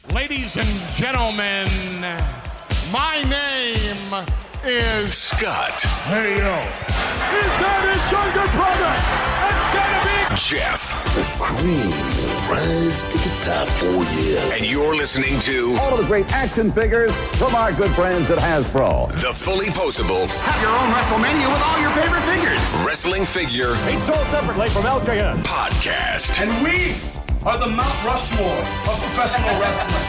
Ladies and gentlemen, my name is Scott. Hey, yo. Is that his younger brother? It's gonna be Jeff. The cream will rise to the top. Oh, yeah. And you're listening to all of the great action figures from our good friends at Hasbro. The Fully Posable. Have your own WrestleMania with all your favorite figures. Wrestling Figure. Each sold separately from LJN. Podcast. And we are the Mount Rushmore of professional wrestling.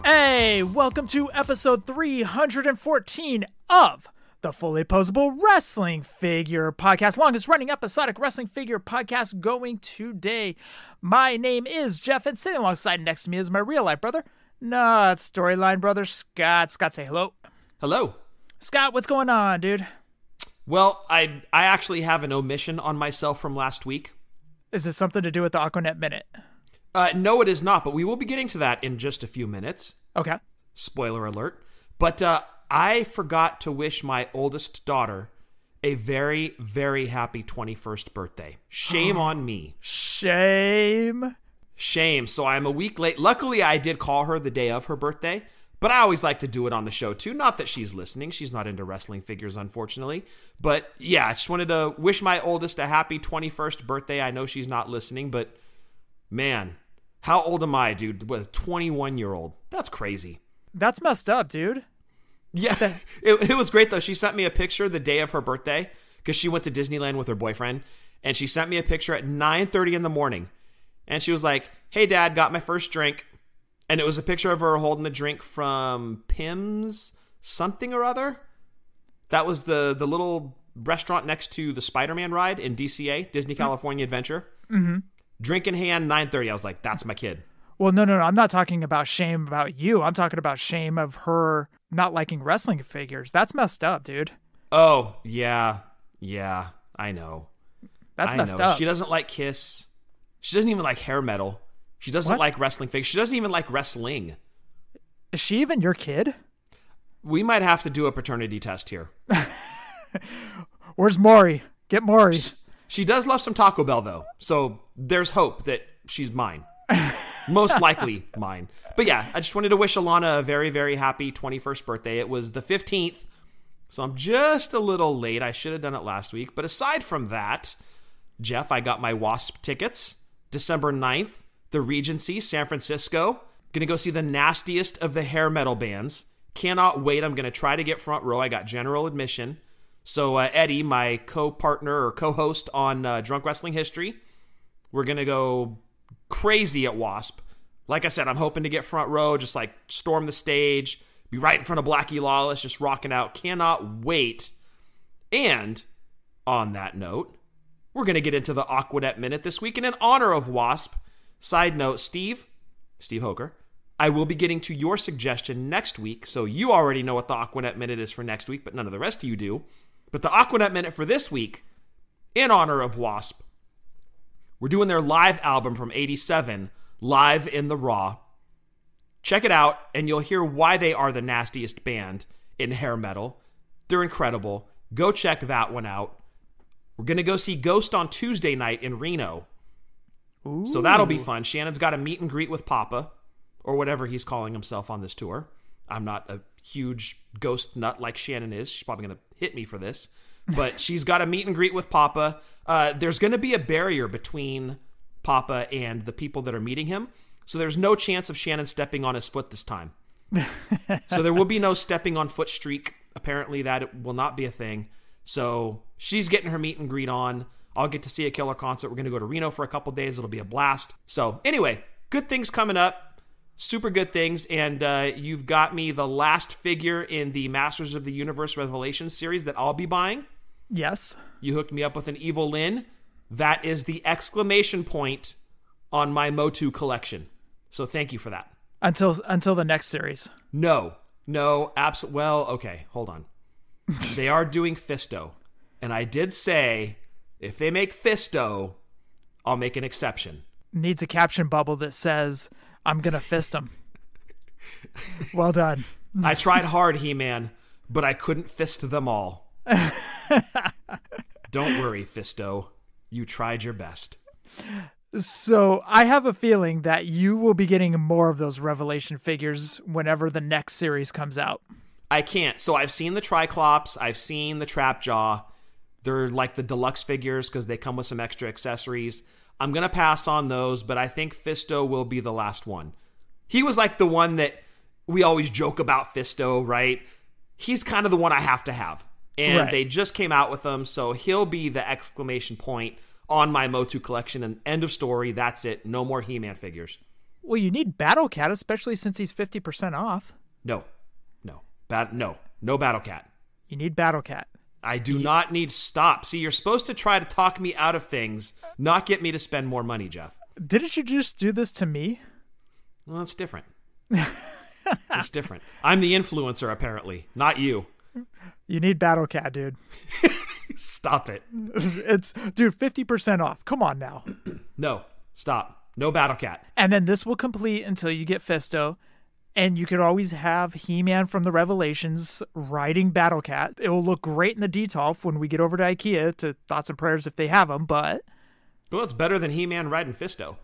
Hey, welcome to episode 314 of the Fully Posable Wrestling Figure Podcast, longest running episodic wrestling figure podcast going today. My name is Jeff, and sitting alongside next to me is my real life brother, not storyline brother, Scott. Scott, say hello. Hello. Scott, what's going on, dude? Well, I actually have an omission on myself from last week. Is this something to do with the Aquanet Minute? No, it is not, but we will be getting to that in just a few minutes. Okay. Spoiler alert. But I forgot to wish my oldest daughter a very, very happy 21st birthday. Shame on me. Shame. So I'm a week late. Luckily, I did call her the day of her birthday, but I always like to do it on the show too. Not that she's listening. She's not into wrestling figures, unfortunately. But yeah, I just wanted to wish my oldest a happy 21st birthday. I know she's not listening, but man, how old am I, dude? With a 21-year-old. That's crazy. That's messed up, dude. Yeah, it was great, though. She sent me a picture the day of her birthday because she went to Disneyland with her boyfriend, and she sent me a picture at 9:30 in the morning. And she was like, hey, Dad, got my first drink. And it was a picture of her holding the drink from Pim's something or other. That was the little restaurant next to the Spider-Man ride in DCA, Disney California Adventure. Mm-hmm. Drink in hand, 9:30. I was like, that's my kid. Well, no. I'm not talking about shame about you. I'm talking about shame of her not liking wrestling figures. That's messed up, dude. Oh, yeah, I know. That's messed up. She doesn't like Kiss. She doesn't even like hair metal. She doesn't like wrestling figures. She doesn't even like wrestling. Is she even your kid? We might have to do a paternity test here. Where's Maury? Get Maury. She does love some Taco Bell, though. So there's hope that she's mine. Most likely mine. But yeah, I just wanted to wish Alana a very, very happy 21st birthday. It was the 15th, so I'm just a little late. I should have done it last week. But aside from that, Jeff, I got my WASP tickets. December 9th, the Regency, San Francisco. Going to go see the nastiest of the hair metal bands. Cannot wait. I'm going to try to get front row. I got general admission. So Eddie, my co-partner or co-host on Drunk Wrestling History, we're going to go crazy at WASP. Like I said, I'm hoping to get front row, just like storm the stage, be right in front of Blackie Lawless, just rocking out. Cannot wait. And on that note, we're going to get into the Aquanet Minute this week. And in honor of WASP, side note, Steve Hoker, I will be getting to your suggestion next week. So you already know what the Aquanet Minute is for next week, but none of the rest of you do. But the Aquanet Minute for this week, in honor of WASP, we're doing their live album from '87, Live in the Raw. Check it out, and you'll hear why they are the nastiest band in hair metal. They're incredible. Go check that one out. We're going to go see Ghost on Tuesday night in Reno. Ooh. So that'll be fun. Shannon's got a meet and greet with Papa, or whatever he's calling himself on this tour. I'm not a huge Ghost nut like Shannon is. She's probably going to hit me for this. But she's got a meet and greet with Papa. There's going to be a barrier between Papa and the people that are meeting him. So there's no chance of Shannon stepping on his foot this time. So there will be no stepping on foot streak. Apparently that will not be a thing. So she's getting her meet and greet on. I'll get to see a killer concert. We're going to go to Reno for a couple days. It'll be a blast. So anyway, good things coming up. Super good things. And you've got me the last figure in the Masters of the Universe Revelations series that I'll be buying. Yes. You hooked me up with an Evil Lyn. That is the exclamation point on my Motu collection. So thank you for that. Until the next series. No, absolutely. Well, okay, hold on. They are doing Fisto. And I did say, if they make Fisto, I'll make an exception. Needs a caption bubble that says, I'm going to fist him. Well done. I tried hard, He-Man, but I couldn't fist them all. Don't worry, Fisto. You tried your best. So I have a feeling that you will be getting more of those Revelation figures whenever the next series comes out. I can't. So I've seen the Triclops. I've seen the Trapjaw. They're like the deluxe figures because they come with some extra accessories. I'm going to pass on those, but I think Fisto will be the last one. He was like the one that we always joke about Fisto, right? He's kind of the one I have to have. And They just came out with him, so he'll be the exclamation point on my Motu collection, and end of story. That's it. No more He-Man figures. Well, you need Battle Cat, especially since he's 50% off. No Battle Cat. You need Battle Cat. I do not need stop. See, you're supposed to try to talk me out of things, not get me to spend more money, Jeff. Didn't you just do this to me? Well, it's different. It's different. I'm the influencer, apparently, not you. You need Battle Cat, dude. Stop it. It's, dude, 50% off. Come on now. No, stop. No Battle Cat. And then this will complete until you get Fisto. And you could always have He-Man from the Revelations riding Battle Cat. It will look great in the Detolf when we get over to IKEA to Thoughts and Prayers if they have them, but... Well, it's better than He-Man riding Fisto.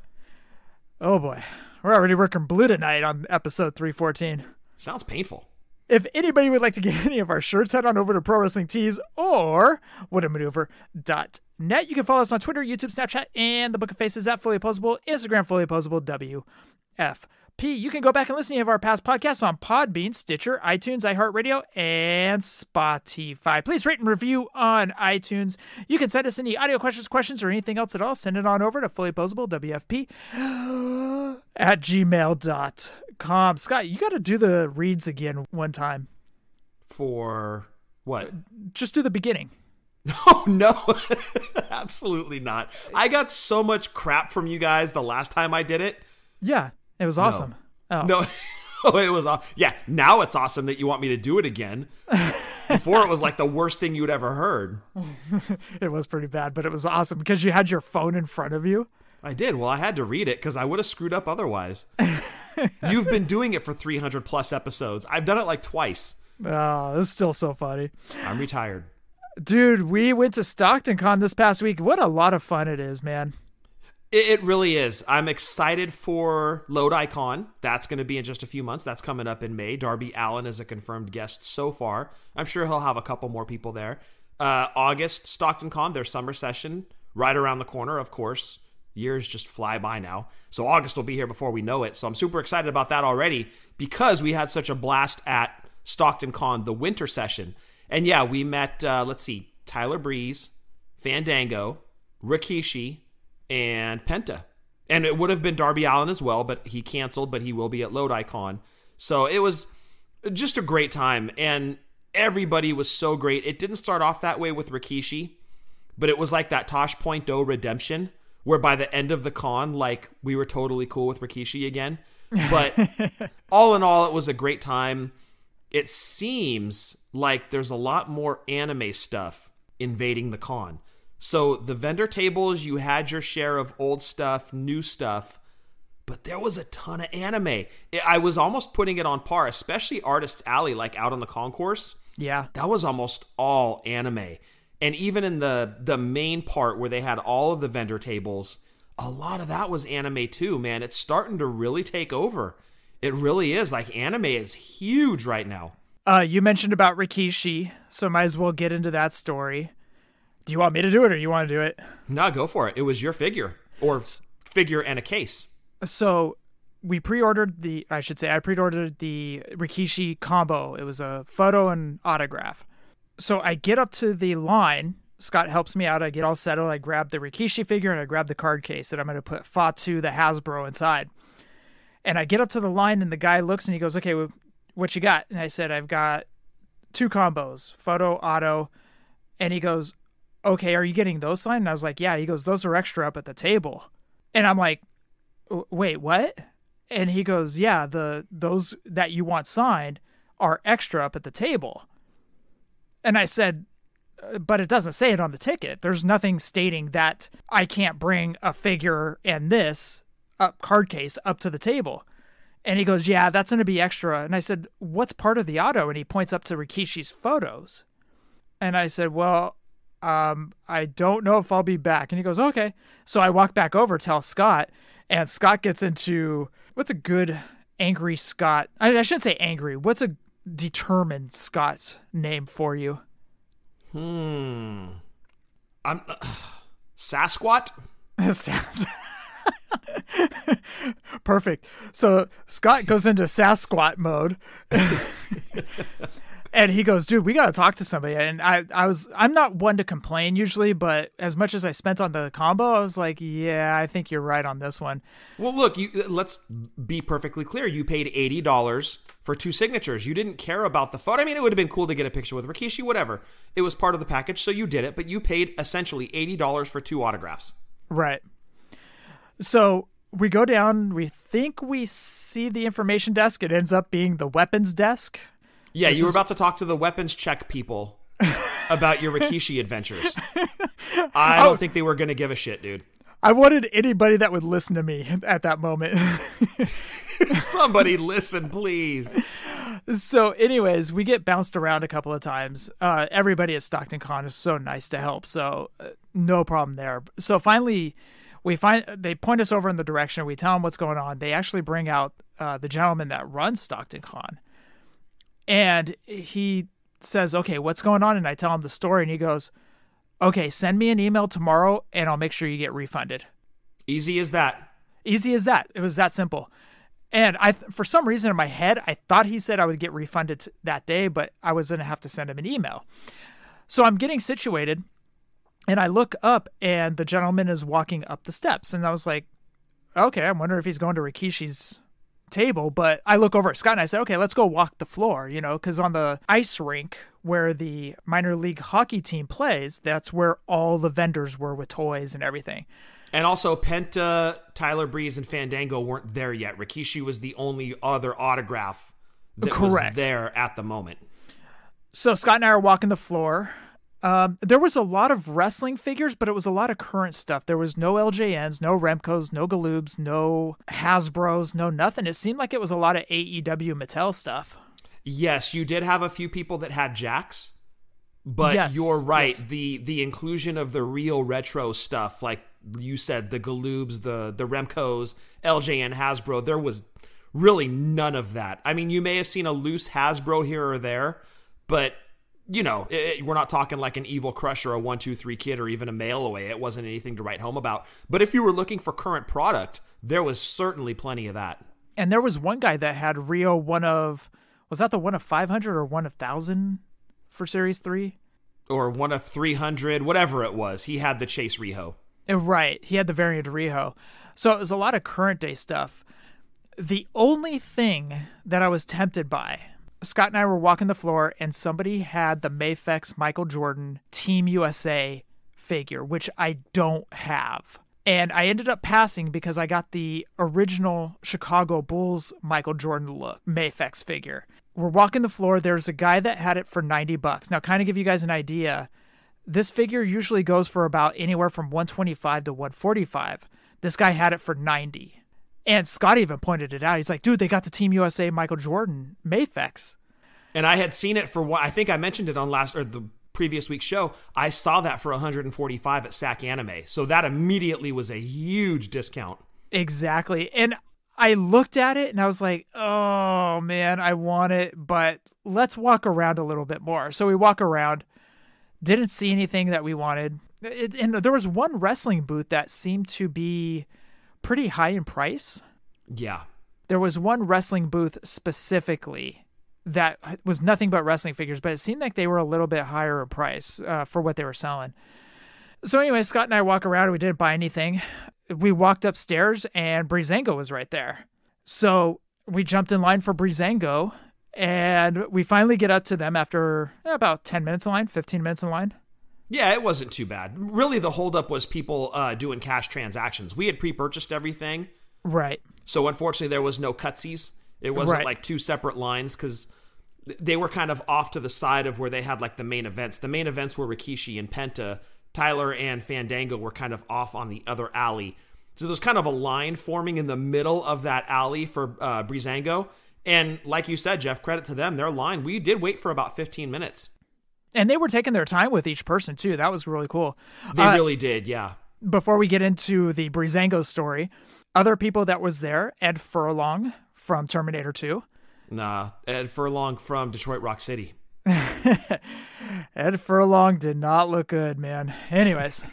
Oh boy. We're already working blue tonight on episode 314. Sounds painful. If anybody would like to get any of our shirts, head on over to Pro Wrestling Tees or whatamaneuver.net. You can follow us on Twitter, YouTube, Snapchat, and the Book of Faces at Fully Opposable, Instagram, Fully Opposable, WFP. You can go back and listen to any of our past podcasts on Podbean, Stitcher, iTunes, iHeartRadio, and Spotify. Please rate and review on iTunes. You can send us any audio questions, or anything else at all. Send it on over to fullyopposablewfp at gmail.com. Scott, you got to do the reads again one time. For what? Just do the beginning. Oh, no. Absolutely not. I got so much crap from you guys the last time I did it. Yeah. It was awesome. No, it was yeah. Now it's awesome that you want me to do it again. Before it was like the worst thing you'd ever heard. It was pretty bad, but it was awesome because you had your phone in front of you. I did. Well, I had to read it because I would have screwed up otherwise. You've been doing it for 300 plus episodes. I've done it like twice. Oh, it's still so funny. I'm retired. Dude, we went to Stockton Con this past week. What a lot of fun it is, man. It really is. I'm excited for Lodi Con. That's going to be in just a few months. That's coming up in May. Darby Allin is a confirmed guest so far. I'm sure he'll have a couple more people there. August, Stockton Con, their summer session, right around the corner, of course. Years just fly by now. So August will be here before we know it. So I'm super excited about that already because we had such a blast at Stockton Con, the winter session. And yeah, we met, Tyler Breeze, Fandango, Rikishi, and Penta. And it would have been Darby Allin as well, but he canceled, but he will be at Lodi Con. So it was just a great time, and everybody was so great. It didn't start off that way with Rikishi, but it was like that Tosh Point Do redemption, where by the end of the con, like, we were totally cool with Rikishi again. But all in all, it was a great time. It seems like there's a lot more anime stuff invading the con. So the vendor tables, you had your share of old stuff, new stuff, but there was a ton of anime. I was almost putting it on par, especially Artist's Alley, like out on the concourse. Yeah. That was almost all anime. And even in the main part where they had all of the vendor tables, a lot of that was anime too, man. It's starting to really take over. It really is. Like, anime is huge right now. You mentioned about Rikishi, so might as well get into that story. Do you want me to do it or you want to do it? No, go for it. It was your figure, or figure and a case. So I pre-ordered the Rikishi combo. It was a photo and autograph. So I get up to the line. Scott helps me out. I get all settled. I grab the Rikishi figure and I grab the card case that I'm going to put Fatu, the Hasbro, inside. And I get up to the line and the guy looks and he goes, okay, what you got? And I said, I've got 2 combos, photo, auto. And he goes, okay, are you getting those signed? And I was like, yeah. He goes, those are extra up at the table. And I'm like, wait, what? And he goes, yeah, those that you want signed are extra up at the table. And I said, but it doesn't say it on the ticket. There's nothing stating that I can't bring a figure and this card case up to the table. And he goes, yeah, that's going to be extra. And I said, what's part of the auto? And he points up to Rikishi's photos. And I said, well, I don't know if I'll be back. And he goes, okay. So I walk back over, tell Scott, and Scott gets into, what's a good angry Scott? I shouldn't say angry. What's a determined Scott's name for you? I'm Sasquatch? Perfect. So Scott goes into Sasquatch mode. And he goes, dude, we got to talk to somebody. And I'm not one to complain usually, but as much as I spent on the combo, I was like, yeah, I think you're right on this one. Well, look, let's be perfectly clear. You paid $80 for 2 signatures. You didn't care about the photo. I mean, it would have been cool to get a picture with Rikishi, whatever. It was part of the package, so you did it, but you paid essentially $80 for 2 autographs. Right. So we go down, we think we see the information desk. It ends up being the weapons desk. Yeah, you were about to talk to the weapons check people about your Rikishi adventures. I don't think they were going to give a shit, dude. I wanted anybody that would listen to me at that moment. Somebody listen, please. So anyways, we get bounced around a couple of times. Everybody at Stockton Con is so nice to help, so no problem there. So finally, they point us over in the direction. We tell them what's going on. They actually bring out the gentleman that runs Stockton Con. And he says, okay, what's going on? And I tell him the story, and he goes, okay, send me an email tomorrow, and I'll make sure you get refunded. Easy as that. Easy as that. It was that simple. And for some reason in my head, I thought he said I would get refunded that day, but I was going to have to send him an email. So I'm getting situated, and I look up, and the gentleman is walking up the steps. And I was like, okay, I wonder if he's going to Rikishi's table. But I look over at Scott and I said, okay, let's go walk the floor, because on the ice rink where the minor league hockey team plays, that's where all the vendors were with toys and everything. And also Penta, Tyler Breeze, and Fandango weren't there yet. Rikishi was the only other autograph that was there at the moment. So Scott and I are walking the floor. There was a lot of wrestling figures, but it was a lot of current stuff. There was no LJNs, no Remcos, no Galoobs, no Hasbros, no nothing. It seemed like it was a lot of AEW Mattel stuff. Yes, you did have a few people that had Jacks, but you're right. Yes. The inclusion of the real retro stuff, like you said, the Galoobs, the Remcos, LJN, Hasbro, there was really none of that. I mean, you may have seen a loose Hasbro here or there, but we're not talking like an Evil Crush or a 1-2-3 Kid or even a Mail Away. It wasn't anything to write home about. But if you were looking for current product, there was certainly plenty of that. And there was one guy that had Rio was that the one of 500 or one of 1,000 for Series 3? Or one of 300, whatever it was. He had the Chase Riho. Right. He had the variant Riho. So it was a lot of current day stuff. The only thing that I was tempted by, Scott and I were walking the floor, and somebody had the Mafex Michael Jordan Team USA figure, which I don't have. And I ended up passing because I got the original Chicago Bulls Michael Jordan look Mafex figure. We're walking the floor. There's a guy that had it for $90. Now, kind of give you guys an idea, this figure usually goes for about anywhere from $125 to $145. This guy had it for $90. And Scott even pointed it out. He's like, dude, they got the Team USA Michael Jordan Mafex. And I had seen it for, I think I mentioned it on the previous week's show. I saw that for $145 at SAC Anime. So that immediately was a huge discount. Exactly. And I looked at it and I was like, oh man, I want it, but let's walk around a little bit more. So we walk around, didn't see anything that we wanted. And there was one wrestling booth that seemed to be pretty high in price. Yeah. There was one wrestling booth specifically that was nothing but wrestling figures, but it seemed like they were a little bit higher in price for what they were selling. So anyway, Scott and I walk around and we didn't buy anything. We walked upstairs and Breezango was right there. So we jumped in line for Breezango and we finally get up to them after about 10 minutes in line, 15 minutes in line. Yeah, it wasn't too bad. Really, the holdup was people doing cash transactions. We had pre-purchased everything. Right. So unfortunately, there was no cutsies. It wasn't like two separate lines because they were kind of off to the side of where they had like the main events. The main events were Rikishi and Penta. Tyler and Fandango were kind of off on the other alley. So there's kind of a line forming in the middle of that alley for Breezango. And like you said, Jeff, credit to them, their line, we did wait for about 15 minutes. And they were taking their time with each person, too. That was really cool. They really did, yeah. Before we get into the Breezango story, other people that was there, Ed Furlong from Terminator 2. Nah, Ed Furlong from Detroit Rock City. Ed Furlong did not look good, man. Anyways.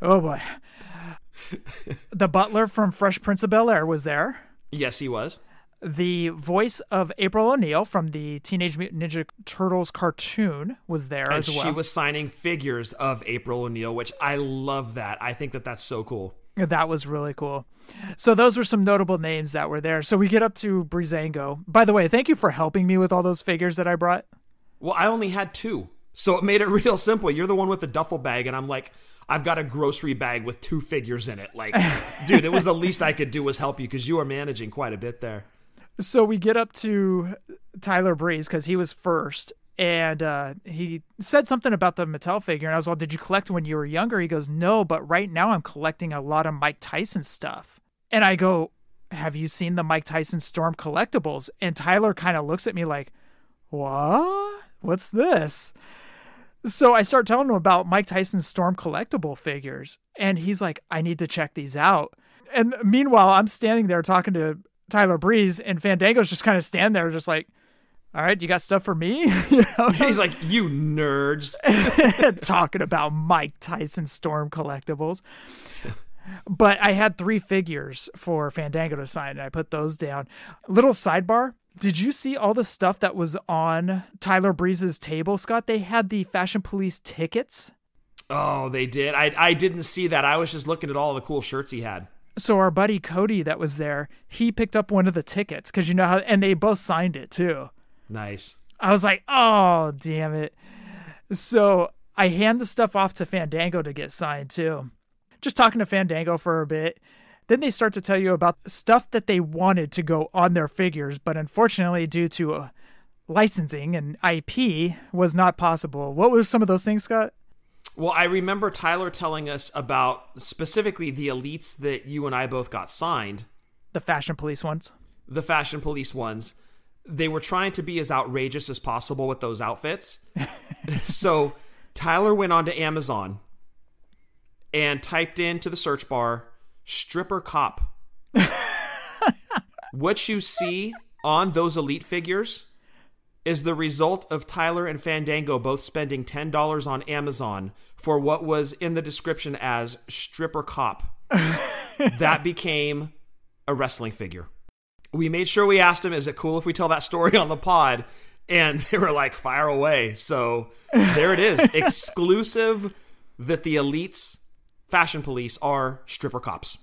Oh, boy. The butler from Fresh Prince of Bel-Air was there. Yes, he was. The voice of April O'Neil from the Teenage Mutant Ninja Turtles cartoon was there as well. And she was signing figures of April O'Neil, which I love that. I think that that's so cool. That was really cool. So those were some notable names that were there. So we get up to Breezango. By the way, thank you for helping me with all those figures that I brought. Well, I only had 2, so it made it real simple. You're the one with the duffel bag, and I'm like, I've got a grocery bag with 2 figures in it. Like, dude, it was the least I could do was help you because you were managing quite a bit there. So we get up to Tyler Breeze because he was first, and he said something about the Mattel figure, and I was like, did you collect when you were younger? He goes, no, but right now I'm collecting a lot of Mike Tyson stuff. And I go, have you seen the Mike Tyson Storm collectibles? And Tyler kind of looks at me like, what? What's this? So I start telling him about Mike Tyson's Storm collectible figures, and he's like, I need to check these out. And meanwhile, I'm standing there talking to Tyler Breeze, and Fandango's just kind of stand there just like, all right, you got stuff for me? You know? He's like, you nerds. Talking about Mike Tyson Storm collectibles. But I had 3 figures for Fandango to sign, and I put those down. Little sidebar. Did you see all the stuff that was on Tyler Breeze's table, Scott? They had the Fashion Police tickets. Oh, they did? I didn't see that. I was just looking at all the cool shirts he had. So our buddy Cody that was there, he picked up one of the tickets because you know how, and they both signed it too. Nice. I was like, oh, damn it. So I hand the stuff off to Fandango to get signed too. Just talking to Fandango for a bit. Then they start to tell you about stuff that they wanted to go on their figures, but unfortunately due to licensing and IP was not possible. What were some of those things, Scott? Well, I remember Tyler telling us about specifically the elites that you and I both got signed. The Fashion Police ones. The Fashion Police ones. They were trying to be as outrageous as possible with those outfits. So Tyler went onto Amazon and typed into the search bar, stripper cop. What you see on those elite figures is the result of Tyler and Fandango both spending $10 on Amazon for what was in the description as stripper cop. That became a wrestling figure. We made sure we asked him, is it cool if we tell that story on the pod? And they were like, fire away. So there it is. Exclusive that the elites, Fashion Police, are stripper cops.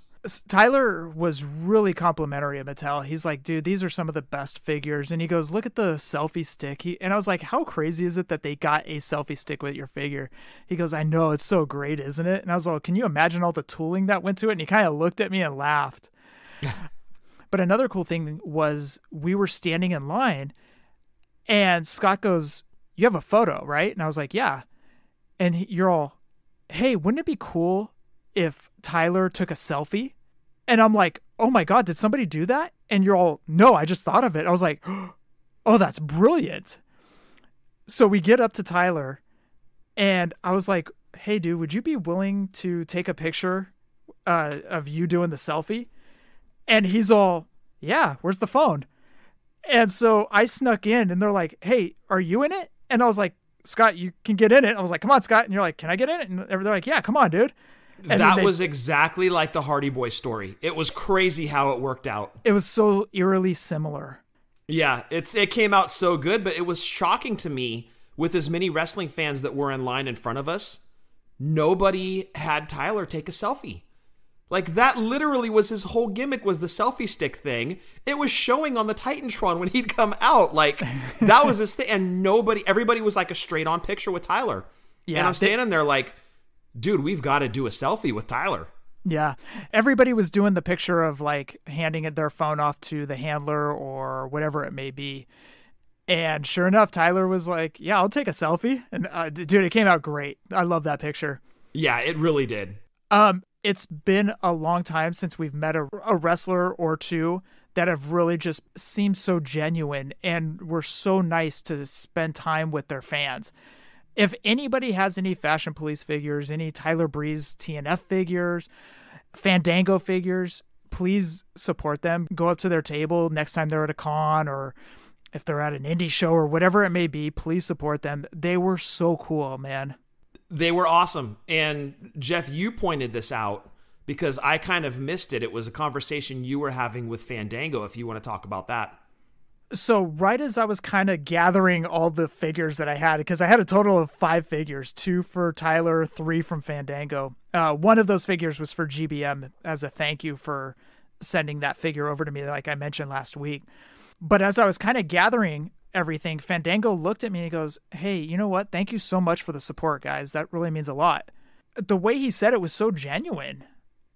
Tyler was really complimentary of Mattel. He's like, dude, these are some of the best figures. And he goes, look at the selfie stick. And I was like, how crazy is it that they got a selfie stick with your figure? He goes, I know, it's so great, isn't it? And I was like, can you imagine all the tooling that went to it? And he kind of looked at me and laughed. But another cool thing was we were standing in line and Scott goes, you have a photo, right? And I was like, yeah. And you're all, hey, wouldn't it be cool if Tyler took a selfie? And I'm like, oh my God, did somebody do that? And you're all, no, I just thought of it. I was like, oh, that's brilliant. So we get up to Tyler and I was like, hey dude, would you be willing to take a picture of you doing the selfie? And he's all, yeah, where's the phone? And so I snuck in and they're like, hey, are you in it? And I was like, Scott, you can get in it. I was like, come on, Scott. And you're like, can I get in it? And they're like, yeah, come on, dude. And that was exactly like the Hardy Boys story. It was crazy how it worked out. It was so eerily similar. Yeah, it came out so good, but it was shocking to me with as many wrestling fans that were in line in front of us. Nobody had Tyler take a selfie. Like, that literally was his whole gimmick, was the selfie stick thing. It was showing on the Titantron when he'd come out. Like, that was his thing. And everybody was like a straight on picture with Tyler. Yeah, and I'm standing there like, dude, we've got to do a selfie with Tyler. Yeah. Everybody was doing the picture of like handing their phone off to the handler or whatever it may be. And sure enough, Tyler was like, yeah, I'll take a selfie. And dude, it came out great. I love that picture. Yeah, it really did. It's been a long time since we've met a wrestler or two that have really just seemed so genuine and were so nice to spend time with their fans. If anybody has any Fashion Police figures, any Tyler Breeze TNF figures, Fandango figures, please support them. Go up to their table next time they're at a con, or if they're at an indie show or whatever it may be, please support them. They were so cool, man. They were awesome. And Jeff, you pointed this out because I kind of missed it. It was a conversation you were having with Fandango, if you want to talk about that. So right as I was kind of gathering all the figures that I had, because I had a total of 5 figures, 2 for Tyler, 3 from Fandango. One of those figures was for GBM as a thank you for sending that figure over to me, like I mentioned last week. But as I was kind of gathering everything, Fandango looked at me and he goes, "Hey, you know what? Thank you so much for the support, guys. That really means a lot." The way he said it was so genuine.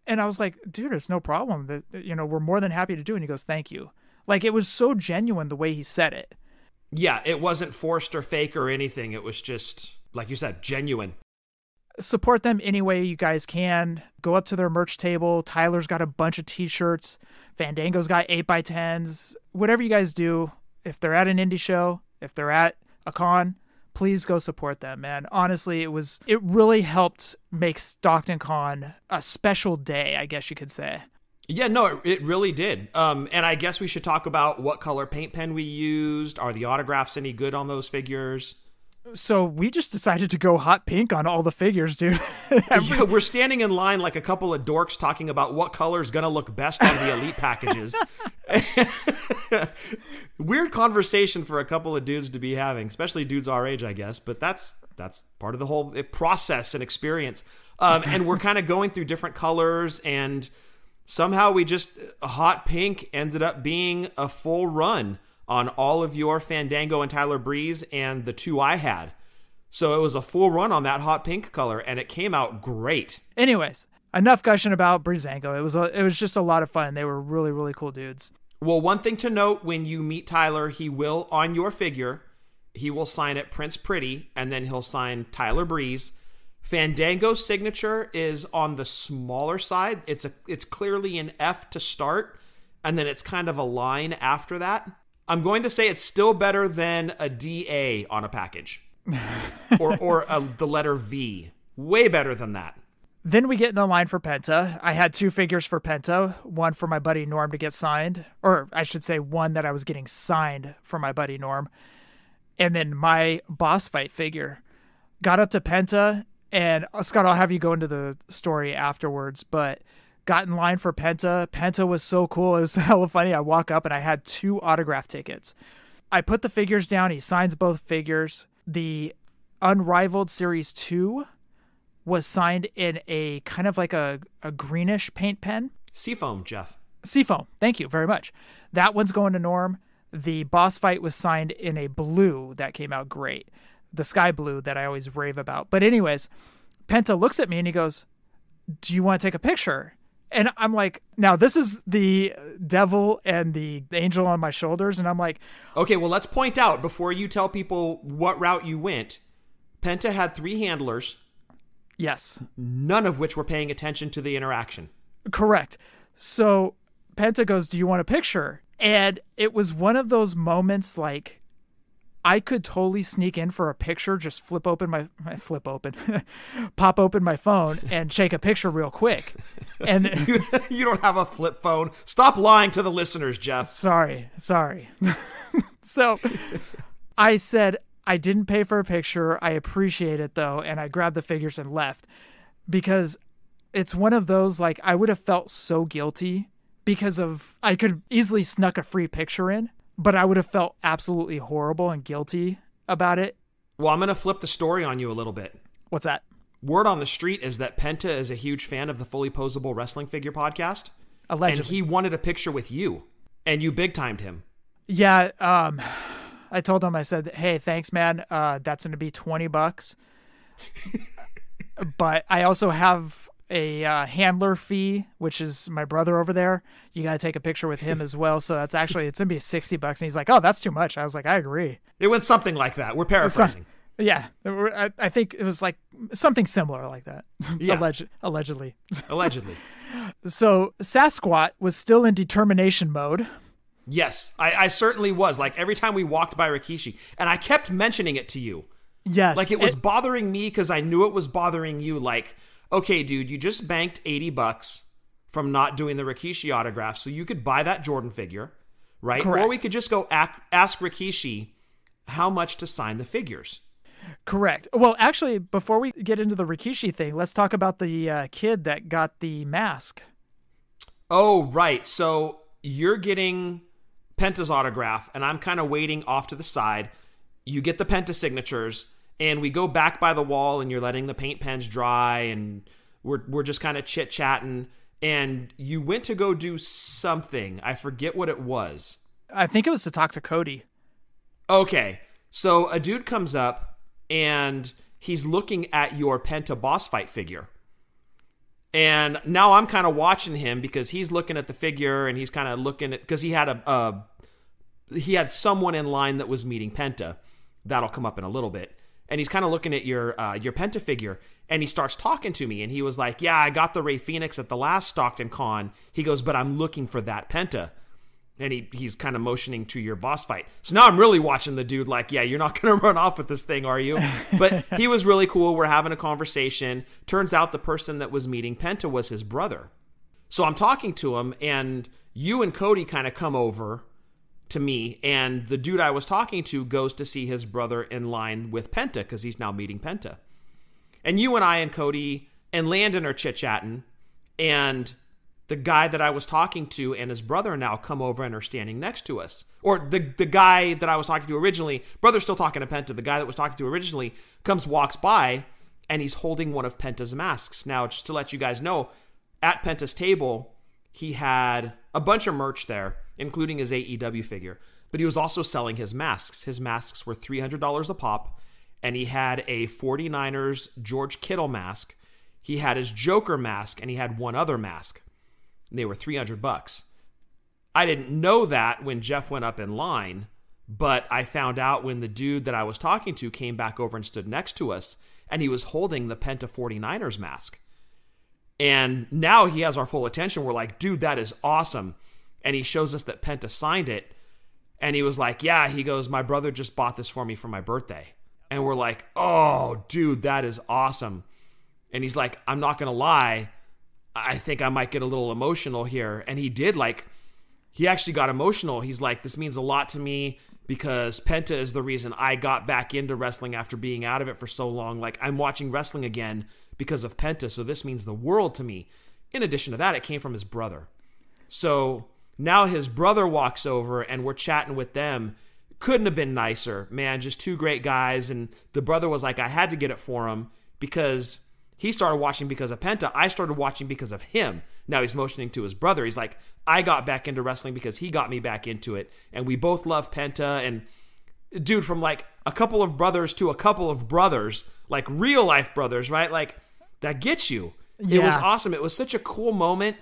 And I was like, "Dude, it's no problem. We're more than happy to do it." And he goes, "Thank you." Like, it was so genuine the way he said it. Yeah, it wasn't forced or fake or anything. It was just, like you said, genuine. Support them any way you guys can. Go up to their merch table. Tyler's got a bunch of t-shirts. Fandango's got 8x10s. Whatever you guys do, if they're at an indie show, if they're at a con, please go support them, man. Honestly, it really helped make Stockton Con a special day, I guess you could say. Yeah, no, it really did. And I guess we should talk about what color paint pen we used. Are the autographs any good on those figures? So we just decided to go hot pink on all the figures, dude. Yeah, we're standing in line like a couple of dorks talking about what color is going to look best on the Elite packages. Weird conversation for a couple of dudes to be having, especially dudes our age, I guess. But that's part of the whole process and experience. And we're kind of going through different colors, and somehow we just hot pink ended up being a full run on all of your Fandango and Tyler Breeze and the 2 I had. So it was a full run on that hot pink color, and it came out great. Anyways, enough gushing about Breezango. It was just a lot of fun. They were really, really cool dudes. Well, one thing to note, when you meet Tyler, he will, on your figure, he will sign it Prince Pretty, and then he'll sign Tyler Breeze. Fandango's signature is on the smaller side. It's clearly an F to start, and then it's kind of a line after that. I'm going to say it's still better than a DA on a package. or the letter V. Way better than that. Then we get in the line for Penta. I had 2 figures for Penta, one for my buddy Norm to get signed, or I should say one that I was getting signed for my buddy Norm. And then my boss fight figure. Got up to Penta, and Scott, I'll have you go into the story afterwards, but got in line for Penta. Penta was so cool. It was hella funny. I walk up and I had 2 autograph tickets. I put the figures down. He signs both figures. The Unrivaled Series 2 was signed in a kind of like a greenish paint pen. Seafoam, Jeff. Seafoam. Thank you very much. That one's going to Norm. The boss fight was signed in a blue that came out great. The sky blue that I always rave about. But anyways, Penta looks at me and he goes, "Do you want to take a picture?" And I'm like, now this is the devil and the angel on my shoulders. And I'm like, okay, well, let's point out before you tell people what route you went. Penta had 3 handlers. Yes. None of which were paying attention to the interaction. Correct. So Penta goes, "Do you want a picture?" And it was one of those moments like I could totally sneak in for a picture, just pop open my phone and shake a picture real quick. And you don't have a flip phone. Stop lying to the listeners, Jeff. Sorry. So I said, I didn't pay for a picture. I appreciate it though. And I grabbed the figures and left, because it's one of those, like, I would have felt so guilty because I could easily snuck a free picture in, but I would have felt absolutely horrible and guilty about it. Well, I'm going to flip the story on you a little bit. What's that? Word on the street is that Penta is a huge fan of the Fully Posable Wrestling Figure podcast. Allegedly. And he wanted a picture with you, and you big-timed him. Yeah, I told him, I said, "Hey, thanks, man. That's going to be $20. But I also have a handler fee, which is my brother over there. You got to take a picture with him as well. So it's going to be $60." And he's like, "Oh, that's too much." I was like, "I agree." It went something like that. We're paraphrasing. Yeah. I think it was like something similar like that. Yeah. Allegedly. Allegedly. So Sasquatch was still in determination mode. Yes, I certainly was. Like, every time we walked by Rikishi, and I kept mentioning it to you. Yes. Like it was bothering me because I knew it was bothering you. Like, okay, dude, you just banked $80 from not doing the Rikishi autograph, so you could buy that Jordan figure, right? Correct. Or we could just go ask Rikishi how much to sign the figures. Correct. Well, actually, before we get into the Rikishi thing, let's talk about the kid that got the mask. Oh, right. So you're getting Penta's autograph, and I'm kind of waiting off to the side. You get the Penta signatures, and we go back by the wall, and you're letting the paint pens dry, and we're just kind of chit-chatting. And you went to go do something. I forget what it was. I think it was to talk to Cody. Okay. So a dude comes up, and he's looking at your Penta boss fight figure. And now I'm kind of watching him because he's looking at the figure, and he's kind of looking at, because he had he had someone in line that was meeting Penta. That'll come up in a little bit. And he's kind of looking at your Penta figure, and he starts talking to me, and he was like, yeah, I got the Rey Fenix at the last Stockton Con. He goes, but I'm looking for that Penta. And he's kind of motioning to your boss fight. So now I'm really watching the dude like, yeah, you're not going to run off with this thing, are you? But he was really cool. We're having a conversation. Turns out the person that was meeting Penta was his brother. So I'm talking to him, and you and Cody kind of come over to me, and the dude I was talking to goes to see his brother in line with Penta because he's now meeting Penta. And you and I and Cody and Landon are chit-chatting, and the guy that I was talking to and his brother now come over and are standing next to us. Or the guy that I was talking to originally, brother's still talking to Penta, the guy that was talking to originally walks by, and he's holding one of Penta's masks. Now, just to let you guys know, at Penta's table, he had a bunch of merch there, including his AEW figure, but he was also selling his masks. His masks were $300 a pop, and he had a 49ers George Kittle mask. He had his Joker mask, and he had one other mask. And they were $300. I didn't know that when Jeff went up in line, but I found out when the dude that I was talking to came back over and stood next to us, and he was holding the Penta 49ers mask. And now he has our full attention. We're like, dude, that is awesome. And he shows us that Penta signed it. And he was like, yeah, he goes, my brother just bought this for me for my birthday. And we're like, oh, dude, that is awesome. And he's like, I'm not going to lie, I think I might get a little emotional here. And he did, like, he actually got emotional. He's like, this means a lot to me because Penta is the reason I got back into wrestling after being out of it for so long. Like, I'm watching wrestling again because of Penta, so this means the world to me. In addition to that, it came from his brother. So now his brother walks over and we're chatting with them. Couldn't have been nicer, man. Just two great guys. And the brother was like, I had to get it for him because he started watching because of Penta. I started watching because of him. Now he's motioning to his brother. He's like, I got back into wrestling because he got me back into it. And we both love Penta. And dude, from like a couple of brothers to a couple of brothers, like real life brothers, right? Like that gets you. Yeah. It was awesome. It was such a cool moment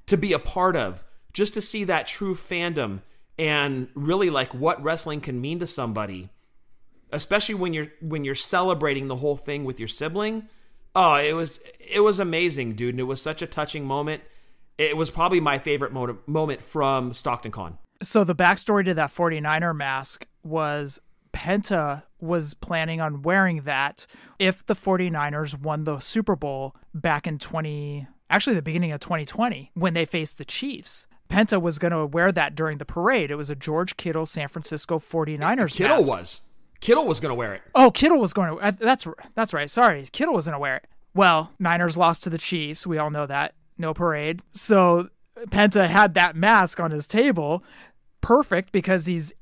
to be a part of, just to see that true fandom and really like what wrestling can mean to somebody, especially when you're celebrating the whole thing with your sibling. Oh, it was amazing, dude. And it was such a touching moment. It was probably my favorite moment from Stockton Con. So the backstory to that 49er mask was Penta was planning on wearing that if the 49ers won the Super Bowl back in the beginning of 2020 when they faced the Chiefs. Penta was going to wear that during the parade. It was a George Kittle San Francisco 49ers mask. Kittle was going to wear it. Oh, Kittle was going to. That's right. Sorry. Kittle was going to wear it. Well, Niners lost to the Chiefs. We all know that. No parade. So Penta had that mask on his table. Perfect because he's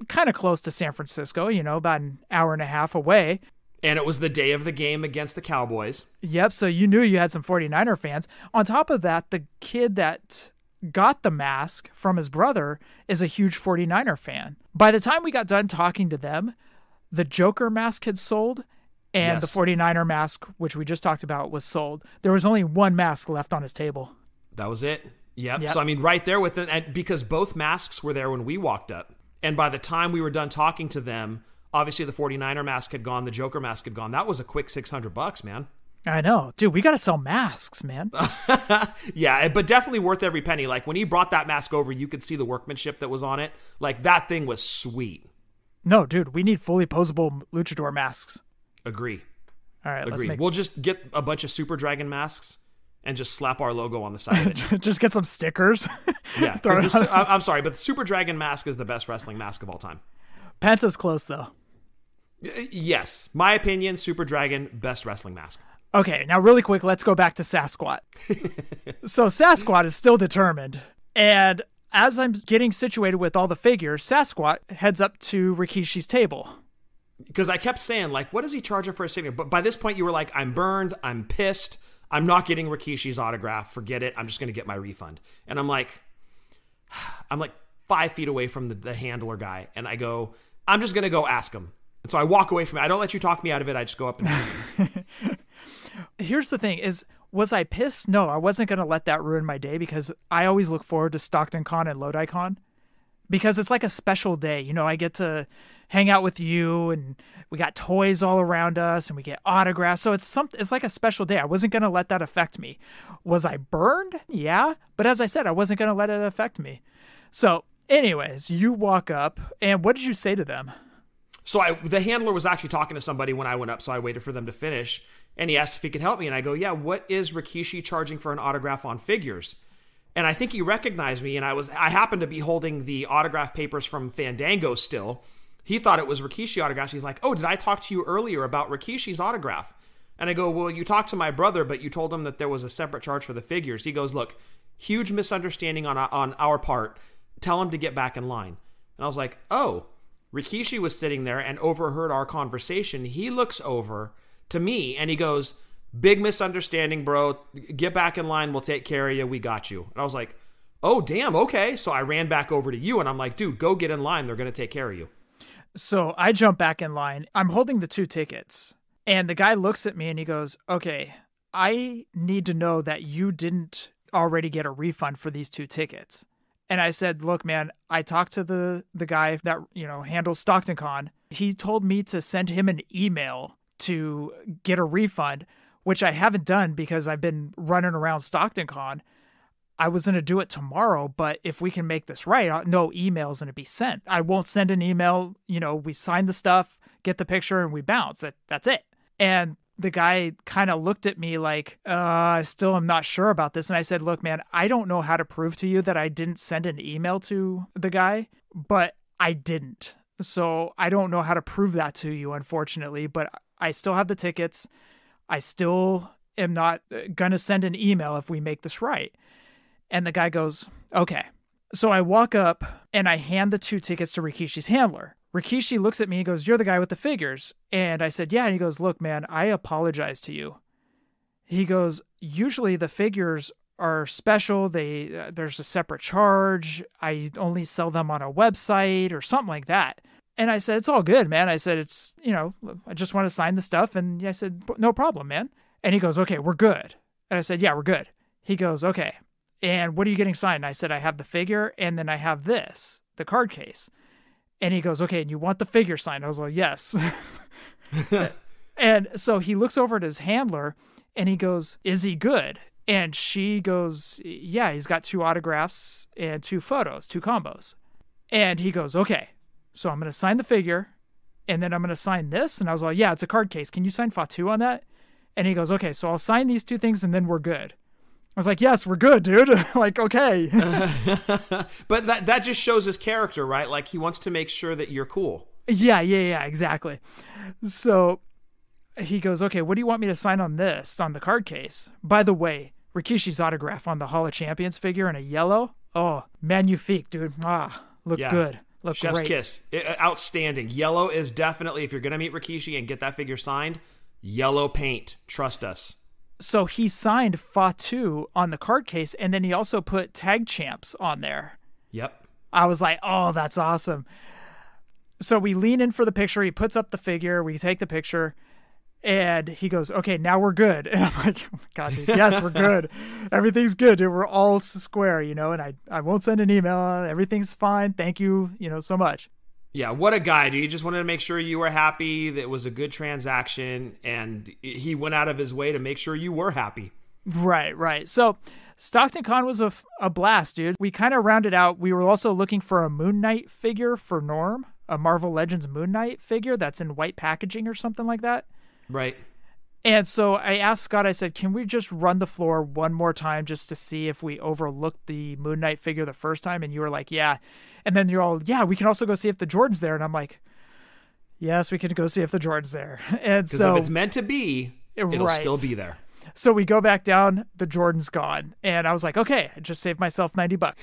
kind of close to San Francisco, about an hour and a half away. And it was the day of the game against the Cowboys. Yep. So you knew you had some 49er fans. On top of that, the kid that got the mask from his brother is a huge 49er fan. By the time we got done talking to them, the Joker mask had sold, and the 49er mask, which we just talked about, was sold. There was only one mask left on his table. That was it. Yep. So, I mean, right there with it, and because both masks were there when we walked up. And by the time we were done talking to them, obviously the 49er mask had gone, the Joker mask had gone. That was a quick $600, man. I know. Dude, we got to sell masks, man. Yeah, but definitely worth every penny. Like, when he brought that mask over, you could see the workmanship that was on it. Like, that thing was sweet. No, dude, we need fully posable luchador masks. Agree. All right, Agree. We'll just get a bunch of Super Dragon masks and just slap our logo on the side of it. Just get some stickers. Yeah. I'm sorry, but the Super Dragon mask is the best wrestling mask of all time. Penta's close, though. Yes. My opinion, Super Dragon, best wrestling mask. Okay, now really quick, let's go back to Sasquatch. So Sasquatch is still determined. And as I'm getting situated with all the figures, Sasquatch heads up to Rikishi's table. Because I kept saying, like, what is he charging for a signature? But by this point, you were like, I'm burned. I'm pissed. I'm not getting Rikishi's autograph. Forget it. I'm just going to get my refund. And I'm like 5 feet away from the handler guy. And I go, I'm just going to go ask him. And so I walk away from it. I don't let you talk me out of it. I just go up and ask him. Here's the thing was I pissed? No, I wasn't going to let that ruin my day because I always look forward to Stockton Con and Lodi Con because it's like a special day. You know, I get to hang out with you and we got toys all around us and we get autographs. So it's like a special day. I wasn't going to let that affect me. Was I burned? Yeah. But as I said, I wasn't going to let it affect me. So anyways, you walk up and what did you say to them? So the handler was actually talking to somebody when I went up. So I waited for them to finish and he asked if he could help me. And I go, yeah, what is Rikishi charging for an autograph on figures? And I think he recognized me. And I happened to be holding the autograph papers from Fandango still. He thought it was Rikishi autographs. He's like, oh, did I talk to you earlier about Rikishi's autograph? And I go, well, you talked to my brother, but you told him that there was a separate charge for the figures. He goes, look, huge misunderstanding on our part. Tell him to get back in line. And I was like, oh, Rikishi was sitting there and overheard our conversation. He looks over to me and he goes, big misunderstanding, bro. Get back in line. We'll take care of you. We got you. And I was like, oh, damn. Okay. So I ran back over to you and I'm like, dude, go get in line. They're going to take care of you. So I jump back in line. I'm holding the 2 tickets. And the guy looks at me and he goes, okay, I need to know that you didn't already get a refund for these 2 tickets. And I said, look, man, I talked to the guy that, handles Stockton Con. He told me to send him an email to get a refund, which I haven't done because I've been running around Stockton Con. I was going to do it tomorrow, but if we can make this right, no email's going to be sent. I won't send an email. We sign the stuff, get the picture, and we bounce. That's it. And the guy kind of looked at me like, I still am not sure about this. And I said, look, man, I don't know how to prove to you that I didn't send an email to the guy, but I didn't. So I don't know how to prove that to you, unfortunately, but I still have the tickets. I still am not going to send an email if we make this right. And the guy goes, okay. So I walk up and I hand the 2 tickets to Rikishi's handler. Rikishi looks at me and goes, you're the guy with the figures. And I said, yeah. And he goes, look, man, I apologize to you. He goes, usually the figures are special. There's a separate charge. I only sell them on a website or something like that. And I said, it's all good, man. I said, it's, I just want to sign the stuff. And I said, no problem, man. And he goes, okay, we're good. And I said, yeah, we're good. He goes, okay. And what are you getting signed? And I said, I have the figure and then I have this, the card case. And he goes, okay, and you want the figure signed? I was like, yes. And so he looks over at his handler and he goes, is he good? And she goes, yeah, he's got 2 autographs and 2 photos, 2 combos. And he goes, okay, so I'm going to sign the figure and then I'm going to sign this. And I was like, yeah, it's a card case. Can you sign Fatu on that? And he goes, okay, so I'll sign these 2 things and then we're good. I was like, yes, we're good, dude. Like, okay. But that just shows his character, right? Like, he wants to make sure that you're cool. Yeah, exactly. So he goes, okay, what do you want me to sign on this, on the card case? By the way, Rikishi's autograph on the Hall of Champions figure in a yellow. Oh, magnifique, dude. Look good. Look Chef's great. Kiss. Outstanding. Yellow is definitely, if you're going to meet Rikishi and get that figure signed, yellow paint. Trust us. So he signed Fatu on the card case, and then he also put Tag Champs on there. Yep. I was like, oh, that's awesome. So we lean in for the picture. He puts up the figure. We take the picture, and he goes, okay, now we're good. And I'm like, oh my God, dude, yes, we're good. Everything's good, dude. We're all square, and I won't send an email. Everything's fine. Thank you, so much. Yeah, what a guy, dude. He just wanted to make sure you were happy, that it was a good transaction, and he went out of his way to make sure you were happy. Right. So Stockton Con was a blast, dude. We kind of rounded out. We were also looking for a Moon Knight figure for Norm, a Marvel Legends Moon Knight figure that's in white packaging or something like that. Right. And so I asked Scott, I said, can we just run the floor one more time just to see if we overlooked the Moon Knight figure the first time? And you were like, yeah. And then you're all, yeah, we can also go see if the Jordan's there. And I'm like, yes, we can go see if the Jordan's there. And so if it's meant to be, it'll still be there. So we go back down, the Jordan's gone. And I was like, okay, I just saved myself $90.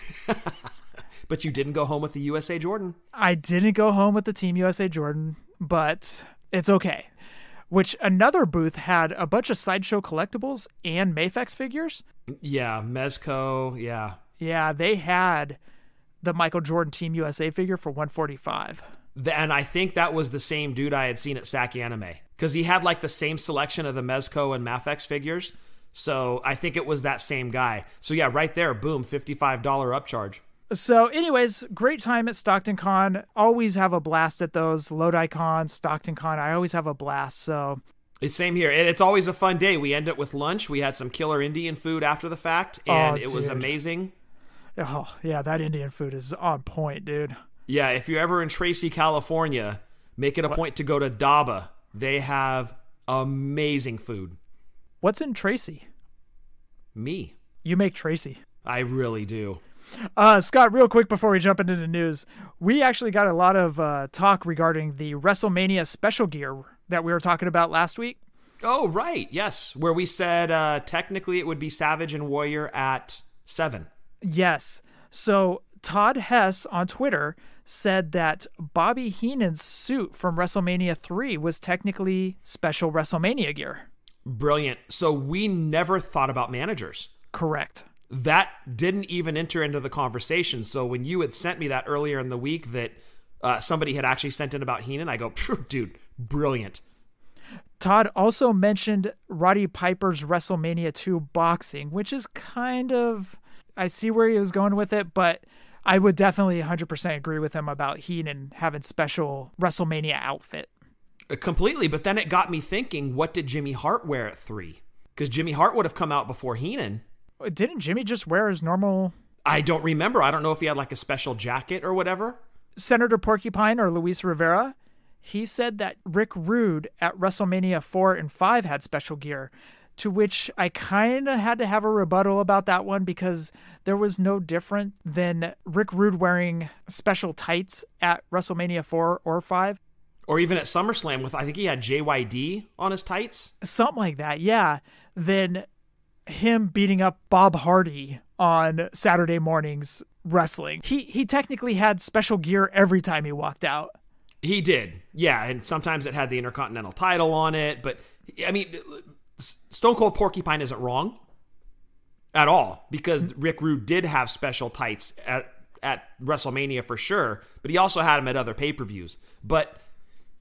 But you didn't go home with the USA Jordan. I didn't go home with the Team USA Jordan, but it's okay. Which another booth had a bunch of Sideshow collectibles and Mafex figures. Yeah, Mezco, yeah. Yeah, they had the Michael Jordan Team USA figure for $145. And I think that was the same dude I had seen at Saki Anime, because he had like the same selection of the Mezco and Mafex figures. So I think it was that same guy. So yeah, right there, boom, $55 upcharge. So anyways, great time at Stockton Con. Always have a blast at those. Lodi Con, Stockton Con, I always have a blast. So it's same here. It's always a fun day. We end it with lunch. We had some killer Indian food after the fact, and it was amazing. Oh, yeah, that Indian food is on point, dude. Yeah, if you're ever in Tracy, California, make it a point to go to Daba. They have amazing food. What's in Tracy? Me. You make Tracy. I really do. Scott, real quick before we jump into the news, we actually got a lot of talk regarding the WrestleMania special gear that we were talking about last week. Oh, right. Yes. Where we said technically it would be Savage and Warrior at 7. Yes. So Todd Hess on Twitter said that Bobby Heenan's suit from WrestleMania 3 was technically special WrestleMania gear. Brilliant. So we never thought about managers. Correct. That didn't even enter into the conversation. So when you had sent me that earlier in the week that somebody had actually sent in about Heenan, I go, dude, brilliant. Todd also mentioned Roddy Piper's WrestleMania 2 boxing, which is kind of, I see where he was going with it, but I would definitely 100% agree with him about Heenan having special WrestleMania outfit. Completely, but then it got me thinking, what did Jimmy Hart wear at 3? Because Jimmy Hart would have come out before Heenan. Didn't Jimmy just wear his normal... I don't remember. I don't know if he had like a special jacket or whatever. Senator Porcupine or Luis Rivera, he said that Rick Rude at WrestleMania 4 and 5 had special gear, to which I kind of had to have a rebuttal about that one because there was no different than Rick Rude wearing special tights at WrestleMania 4 or 5. Or even at SummerSlam with, I think he had JYD on his tights. Something like that, yeah. Then him beating up Bob Hardy on Saturday mornings wrestling. He technically had special gear every time he walked out. He did, yeah. And sometimes it had the Intercontinental title on it. But, I mean, Stone Cold Porcupine isn't wrong at all, because Rick Rude did have special tights at WrestleMania for sure, but he also had them at other pay-per-views. But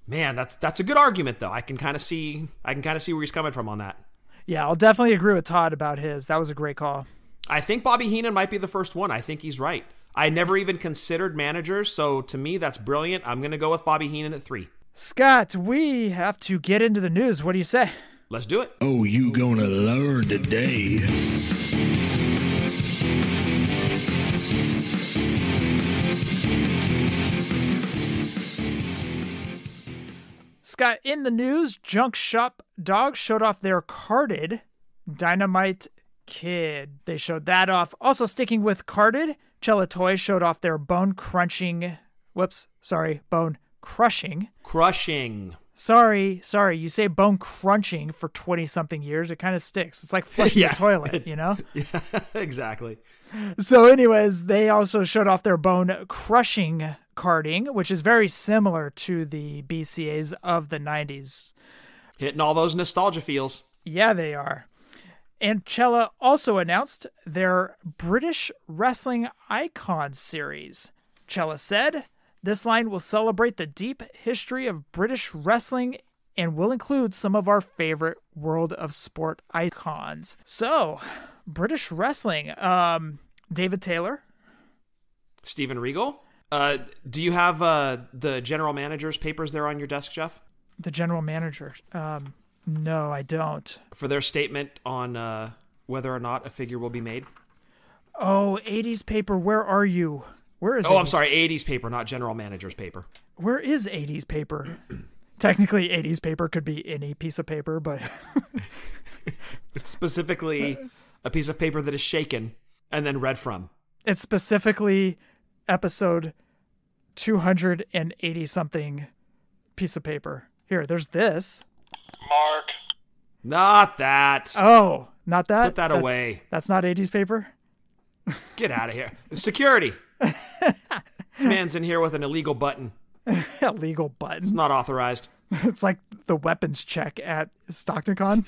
man, that's a good argument though. I can kind of see where he's coming from on that. Yeah, I'll definitely agree with Todd about his. That was a great call. I think Bobby Heenan might be the first one. I think he's right. I never even considered managers, so to me that's brilliant. I'm going to go with Bobby Heenan at 3. Scott, we have to get into the news. What do you say? Let's do it. Oh, you gonna learn today. Scott, in the news, Junk Shop Dogs showed off their carded Dynamite Kid. They showed that off. Also sticking with carded, Cella Toys showed off their bone crushing. Crushing. Sorry. You say bone crunching for 20-something years. It kind of sticks. It's like flushing the toilet, you know? Yeah, exactly. So anyways, they also showed off their bone crushing carding, which is very similar to the BCAs of the 90s. Hitting all those nostalgia feels. Yeah, they are. And Cella also announced their British Wrestling Icons series. Cella said, "This line will celebrate the deep history of British wrestling and will include some of our favorite World of Sport icons." So, British wrestling. David Taylor. Steven Regal. Do you have the general manager's papers there on your desk, Jeff? The general manager. No, I don't. For their statement on whether or not a figure will be made. Oh, 80s paper. Where are you? Where is? Oh, 80s? I'm sorry, 80s paper, not general manager's paper. Where is 80s paper? Technically, 80s paper could be any piece of paper, but It's specifically a piece of paper that is shaken and then read from. it's specifically episode 280 something piece of paper. Here, there's this. Mark. Not that. Oh, not that? Put that away. That's not 80s paper? Get out of here. Security. This man's in here with an illegal button. Illegal button. It's not authorized. It's like the weapons check at StocktonCon.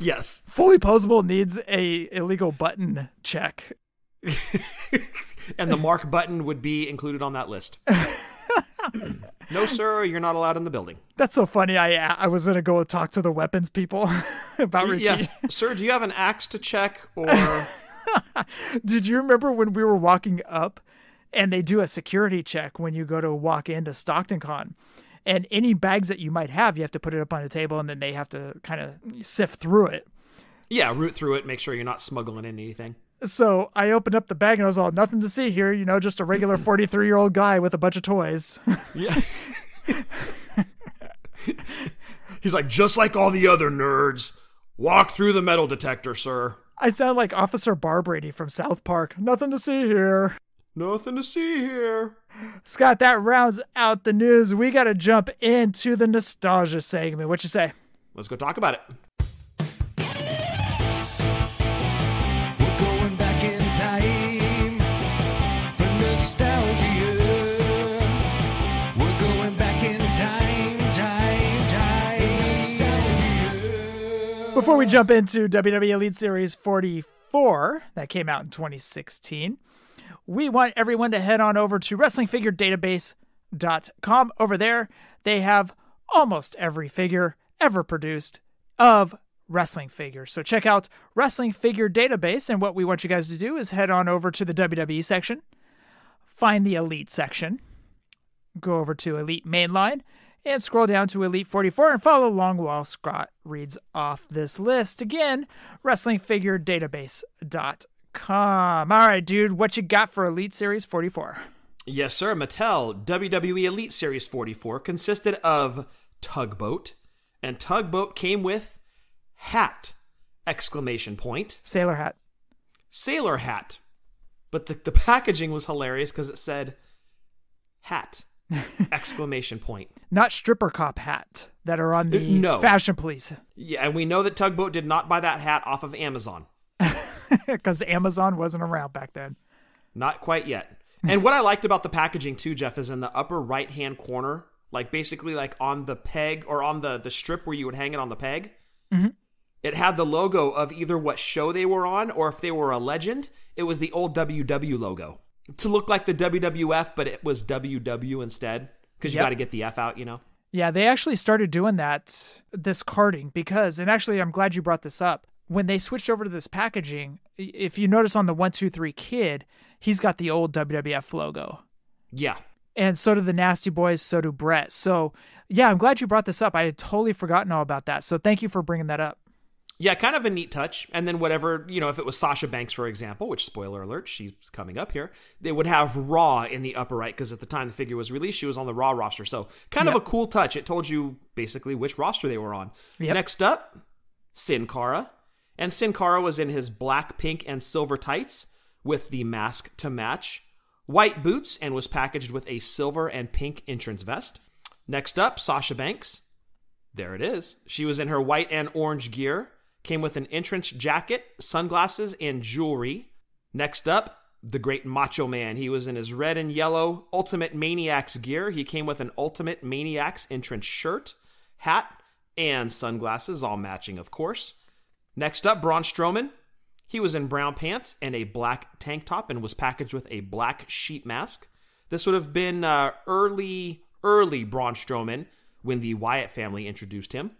Yes. Fully Posable needs a illegal button check. And the Mark button would be included on that list. No, sir, you're not allowed in the building. That's so funny. I was going to go talk to the weapons people about repeat. Yeah. Sir, do you have an axe to check or... Did you remember when we were walking up and they do a security check when you go to walk into StocktonCon? And any bags that you might have, you have to put it up on a table and then they have to kind of sift through it. Yeah, root through it, make sure you're not smuggling in anything. So I opened up the bag and I was all, nothing to see here, just a regular 43-year-old guy with a bunch of toys. Yeah. He's like, just like all the other nerds, walk through the metal detector, sir. I sound like Officer Barbrady from South Park. Nothing to see here. Nothing to see here. Scott, that rounds out the news. We got to jump into the nostalgia segment. What you say? Let's go talk about it. We're going back in time for nostalgia. We're going back in time, nostalgia. Before we jump into WWE Elite Series 44 that came out in 2016, we want everyone to head on over to WrestlingFigureDatabase.com. Over there, they have almost every figure ever produced of wrestling figures. So check out Wrestling Figure Database, and what we want you guys to do is head on over to the WWE section, find the Elite section, go over to Elite Mainline, and scroll down to Elite 44 and follow along while Scott reads off this list. Again, WrestlingFigureDatabase.com. All right, dude, what you got for Elite Series 44? Yes, sir. Mattel WWE Elite Series 44 consisted of Tugboat, and Tugboat came with hat, ! Sailor hat. Sailor hat. But the packaging was hilarious because it said hat, ! Not stripper cop hat that are on the Fashion Police. Yeah, and we know that Tugboat did not buy that hat off of Amazon. Because Amazon wasn't around back then. Not quite yet. And what I liked about the packaging too, Jeff, is in the upper right-hand corner, like basically like on the peg or on the strip where you would hang it on the peg, it had the logo of either what show they were on, or if they were a legend, it was the old WW logo. To look like the WWF, but it was WW instead, because you got to get the F out, Yeah, they actually started doing this carding because, and actually I'm glad you brought this up, when they switched over to this packaging, if you notice on the 1-2-3 Kid, he's got the old WWF logo. Yeah. And so do the Nasty Boys, so do Brett. So, yeah, I'm glad you brought this up. I had totally forgotten all about that. So thank you for bringing that up. Yeah, kind of a neat touch. And then whatever, if it was Sasha Banks, for example, which, spoiler alert, she's coming up here, they would have Raw in the upper right, because at the time the figure was released, she was on the Raw roster. So kind of a cool touch. It told you basically which roster they were on. Yep. Next up, Sin Cara. And Sin Cara was in his black, pink, and silver tights with the mask to match, white boots, and was packaged with a silver and pink entrance vest. Next up, Sasha Banks. There it is. She was in her white and orange gear, came with an entrance jacket, sunglasses, and jewelry. Next up, the Great Macho Man. He was in his red and yellow Ultimate Maniacs gear. He came with an Ultimate Maniacs entrance shirt, hat, and sunglasses, all matching, of course. Next up, Braun Strowman. He was in brown pants and a black tank top and was packaged with a black sheet mask. This would have been early Braun Strowman when the Wyatt family introduced him.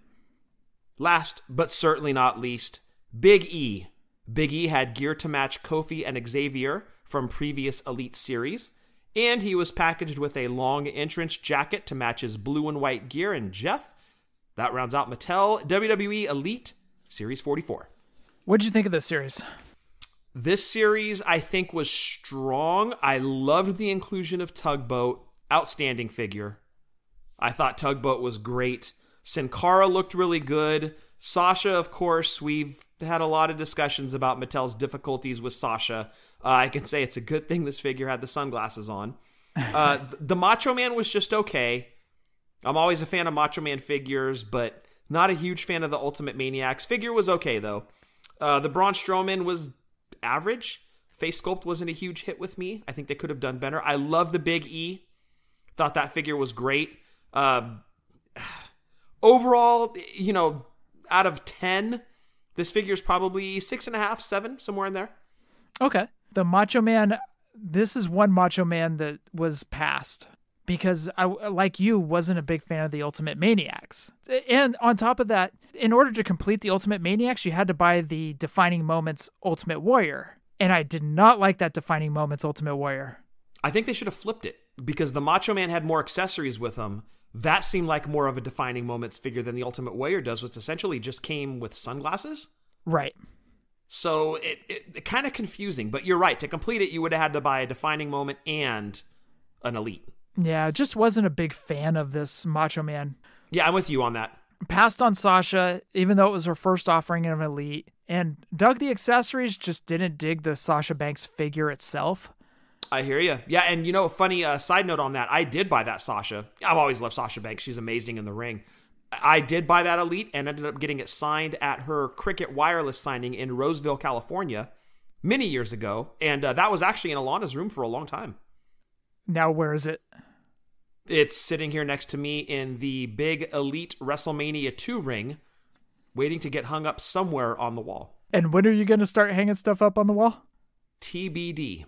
Last, but certainly not least, Big E. Big E had gear to match Kofi and Xavier from previous Elite Series, and he was packaged with a long entrance jacket to match his blue and white gear. And Jeff, that rounds out Mattel WWE Elite Series 44. What'd you think of this series? This series, I think, was strong. I loved the inclusion of Tugboat. Outstanding figure. I thought Tugboat was great. Sin Cara looked really good. Sasha, of course, we've had a lot of discussions about Mattel's difficulties with Sasha. I can say it's a good thing this figure had the sunglasses on. The Macho Man was just okay. I'm always a fan of Macho Man figures, but not a huge fan of the Ultimate Maniacs. Figure was okay, though. The Braun Strowman was average. Face sculpt wasn't a huge hit with me. I think they could have done better. I love the Big E. Thought that figure was great. Overall, out of 10, this figure is probably 6.5, 7, somewhere in there. Okay. The Macho Man, this is one Macho Man that was passed because I, like you, wasn't a big fan of the Ultimate Maniacs. And on top of that, in order to complete the Ultimate Maniacs, you had to buy the Defining Moments Ultimate Warrior. And I did not like that Defining Moments Ultimate Warrior. I think they should have flipped it because the Macho Man had more accessories with him. That seemed like more of a Defining Moments figure than the Ultimate Warrior does, which essentially just came with sunglasses. Right. So it kind of confusing, but you're right. To complete it, you would have had to buy a Defining Moment and an Elite. Yeah, just wasn't a big fan of this Macho Man. Yeah, I'm with you on that. Passed on Sasha, even though it was her first offering of an Elite, and dug the accessories, just didn't dig the Sasha Banks figure itself. I hear you. Yeah, and funny side note on that, I did buy that Sasha. I've always loved Sasha Banks. She's amazing in the ring. I did buy that Elite and ended up getting it signed at her Cricket Wireless signing in Roseville, California, many years ago. And that was actually in Alana's room for a long time. Now, where is it? It's sitting here next to me in the big Elite WrestleMania 2 ring, waiting to get hung up somewhere on the wall. And when are you going to start hanging stuff up on the wall? TBD.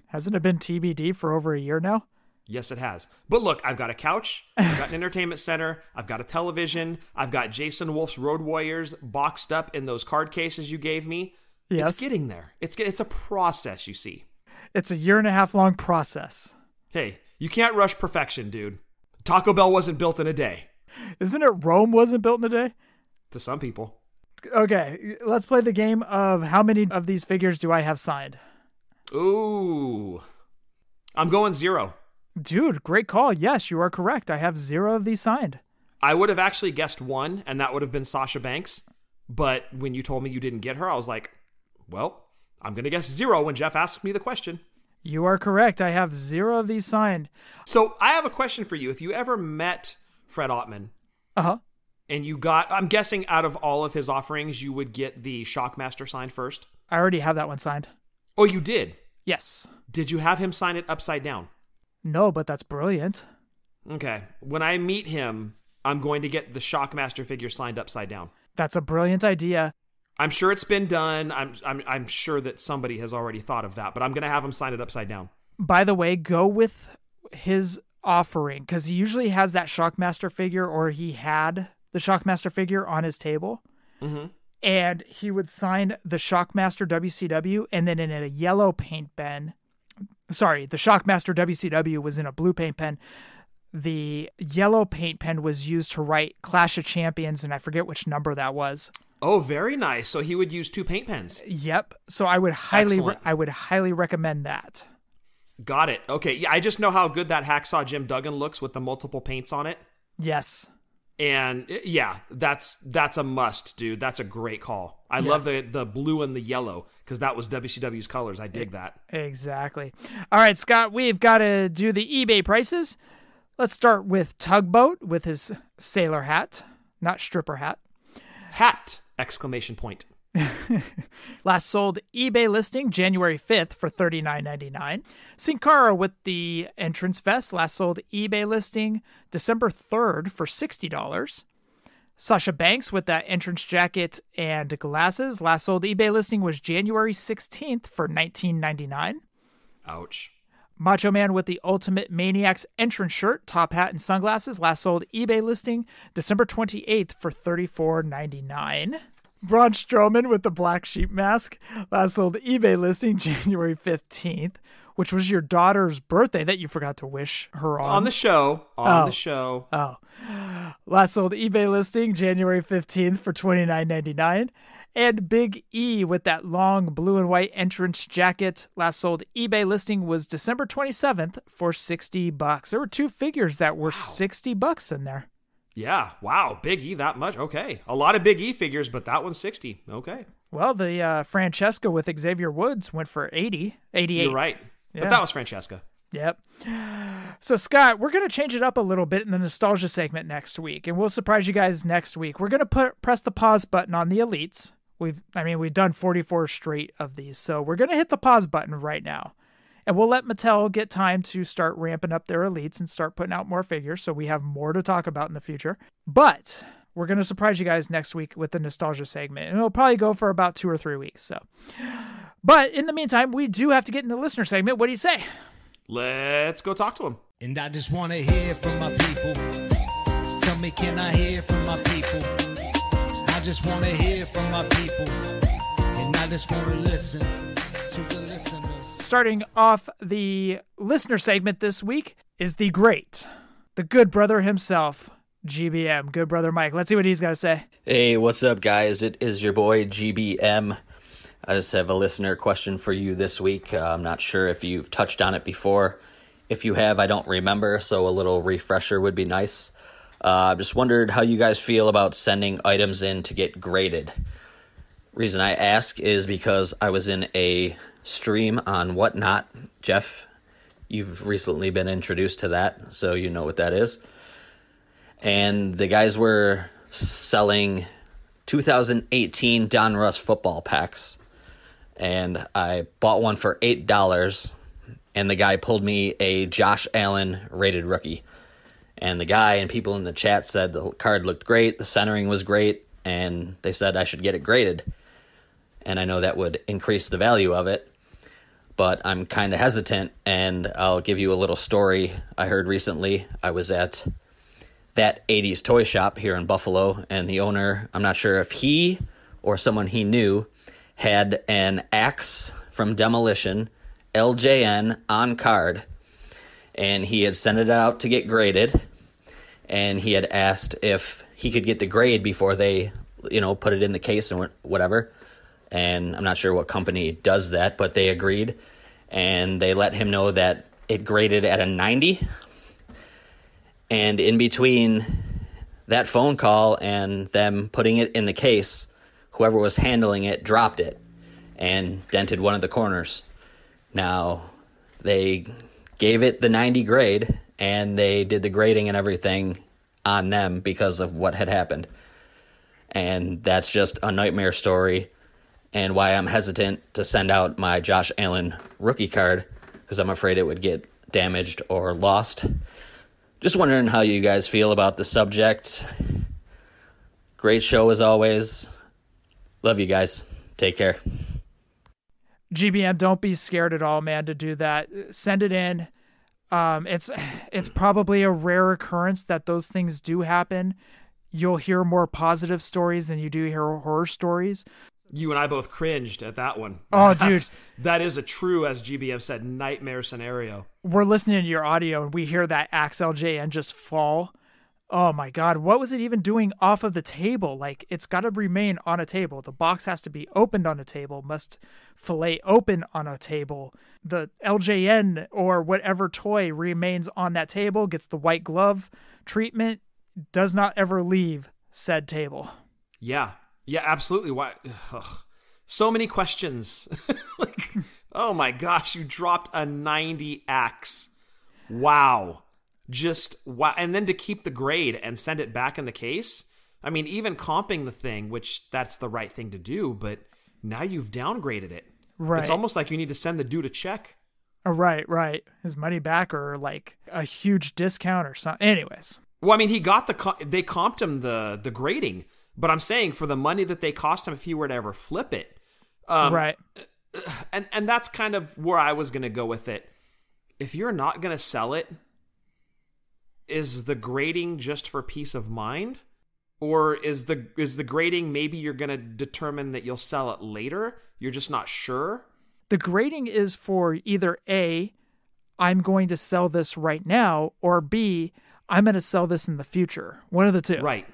Hasn't it been TBD for over a year now? Yes, it has. But look, I've got a couch, I've got an entertainment center, I've got a television, I've got Jason Wolf's Road Warriors boxed up in those card cases you gave me. Yes. It's getting there. It's a process, you see. It's a 1.5 year long process. Hey, you can't rush perfection, dude. Taco Bell wasn't built in a day. Isn't it Rome wasn't built in a day? To some people. Okay, let's play the game of how many of these figures do I have signed? Ooh. I'm going 0. Dude, great call. Yes, you are correct. I have 0 of these signed. I would have actually guessed 1, and that would have been Sasha Banks. But when you told me you didn't get her, I was like, well, I'm going to guess 0 when Jeff asked me the question. You are correct. I have 0 of these signed. So I have a question for you. If you ever met Fred Ottman, and you got, I'm guessing out of all of his offerings, you would get the Shockmaster signed first? I already have that one signed. Oh, you did? Yes. Did you have him sign it upside down? No, but that's brilliant. Okay. When I meet him, I'm going to get the Shockmaster figure signed upside down. That's a brilliant idea. I'm sure it's been done. I'm sure that somebody has already thought of that, but I'm going to have him sign it upside down. By the way, go with his offering, because he usually has that Shockmaster figure, or he had the Shockmaster figure on his table. Mm-hmm. And he would sign the Shockmaster WCW, and then in a yellow paint pen. Sorry, the Shockmaster WCW was in a blue paint pen. The yellow paint pen was used to write Clash of Champions, and I forget which number that was. Oh, very nice. So he would use 2 paint pens. Yep. So I would highly recommend that. Got it. Okay. Yeah, I just know how good that Hacksaw Jim Duggan looks with the multiple paints on it. Yes. And yeah, that's a must, dude. That's a great call. I love the blue and the yellow because that was WCW's colors. I dig that. Exactly. All right, Scott, we've got to do the eBay prices. Let's start with Tugboat with his sailor hat, not stripper hat. Hat! Exclamation point. Last sold eBay listing January 5th for $39.99. Sin Cara with the entrance vest, last sold eBay listing December 3rd for $60. Sasha Banks with that entrance jacket and glasses, last sold eBay listing was January 16th for $19.99. Ouch. Macho Man with the Ultimate Maniacs entrance shirt, top hat, and sunglasses, last sold eBay listing December 28th for $34.99. Braun Strowman with the black sheep mask, last sold eBay listing January 15th, which was your daughter's birthday that you forgot to wish her on. On the show. The show. Oh. Last sold eBay listing January 15th for $29.99. And Big E with that long blue and white entrance jacket. Last sold eBay listing was December 27th for $60. There were 2 figures that were $60 in there. Yeah. Wow. Big E that much. Okay. A lot of Big E figures, but that one's 60. Okay. Well, the Francesca with Xavier Woods went for 88. You're right. Yeah. But that was Francesca. Yep. So, Scott, we're going to change it up a little bit in the nostalgia segment next week, and we'll surprise you guys next week. We're going to press the pause button on the Elites. We've done 44 straight of these, so we're going to hit the pause button right now. And we'll let Mattel get time to start ramping up their Elites and start putting out more figures, so we have more to talk about in the future. But we're going to surprise you guys next week with the nostalgia segment, and it'll probably go for about 2 or 3 weeks. So, but in the meantime, we do have to get in the listener segment. What do you say? Let's go talk to him. And I just want to hear from my people. Tell me, can I hear from my people? I just want to hear from my people. And I just want to listen to the listeners. Starting off the listener segment this week is the good brother himself, GBM. Good brother Mike. Let's see what he's got to say. Hey, what's up, guys? It is your boy, GBM. I just have a listener question for you this week. I'm not sure if you've touched on it before. If you have, I don't remember, so a little refresher would be nice. I just wondered how you guys feel about sending items in to get graded. Reason I ask is because I was in a stream on Whatnot. Jeff, you've recently been introduced to that, so you know what that is. And the guys were selling 2018 Donruss football packs. And I bought one for $8, and the guy pulled me a Josh Allen rated rookie. And the guy and people in the chat said the card looked great, the centering was great, and they said I should get it graded. And I know that would increase the value of it, but I'm kind of hesitant, and I'll give you a little story I heard recently. I was at that 80s toy shop here in Buffalo, and the owner, I'm not sure if he or someone he knew, had an Axe from Demolition, LJN, on card, and he had sent it out to get graded, and he had asked if he could get the grade before they, put it in the case and whatever, and I'm not sure what company does that, but they agreed, and they let him know that it graded at a 90, and in between that phone call and them putting it in the case, whoever was handling it dropped it and dented one of the corners. Now, they gave it the 90 grade, and they did the grading and everything on them because of what had happened. And that's just a nightmare story, and why I'm hesitant to send out my Josh Allen rookie card, because I'm afraid it would get damaged or lost. Just wondering how you guys feel about the subject. Great show as always. Love you guys. Take care. GBM, don't be scared at all, man, to do that. Send it in. It's probably a rare occurrence that those things do happen. You'll hear more positive stories than you do hear horror stories. You and I both cringed at that one. Oh, dude. That is a true, as GBM said, nightmare scenario. We're listening to your audio, and we hear that Axe LJN just fall. Oh, my God. What was it even doing off of the table? Like, it's got to remain on a table. The box has to be opened on a table, must fillet open on a table. The LJN or whatever toy remains on that table, gets the white glove treatment, does not ever leave said table. Yeah. Yeah, absolutely. Why? Ugh. So many questions. Oh my gosh, you dropped a 90 Axe. Wow. Just wow. And then to keep the grade and send it back in the case. I mean, even comping the thing, which that's the right thing to do, but now you've downgraded it. Right. It's almost like you need to send the dude a check. Right. His money back, or like a huge discount or something. Anyways. Well, I mean, they comped him the grading, but I'm saying for the money that they cost him if he were to ever flip it. Right. And that's kind of where I was going to go with it. If you're not going to sell it, is the grading just for peace of mind? Or is the grading maybe you're going to determine that you'll sell it later? You're just not sure? The grading is for either A, I'm going to sell this right now, or B, I'm going to sell this in the future. One of the two. Right.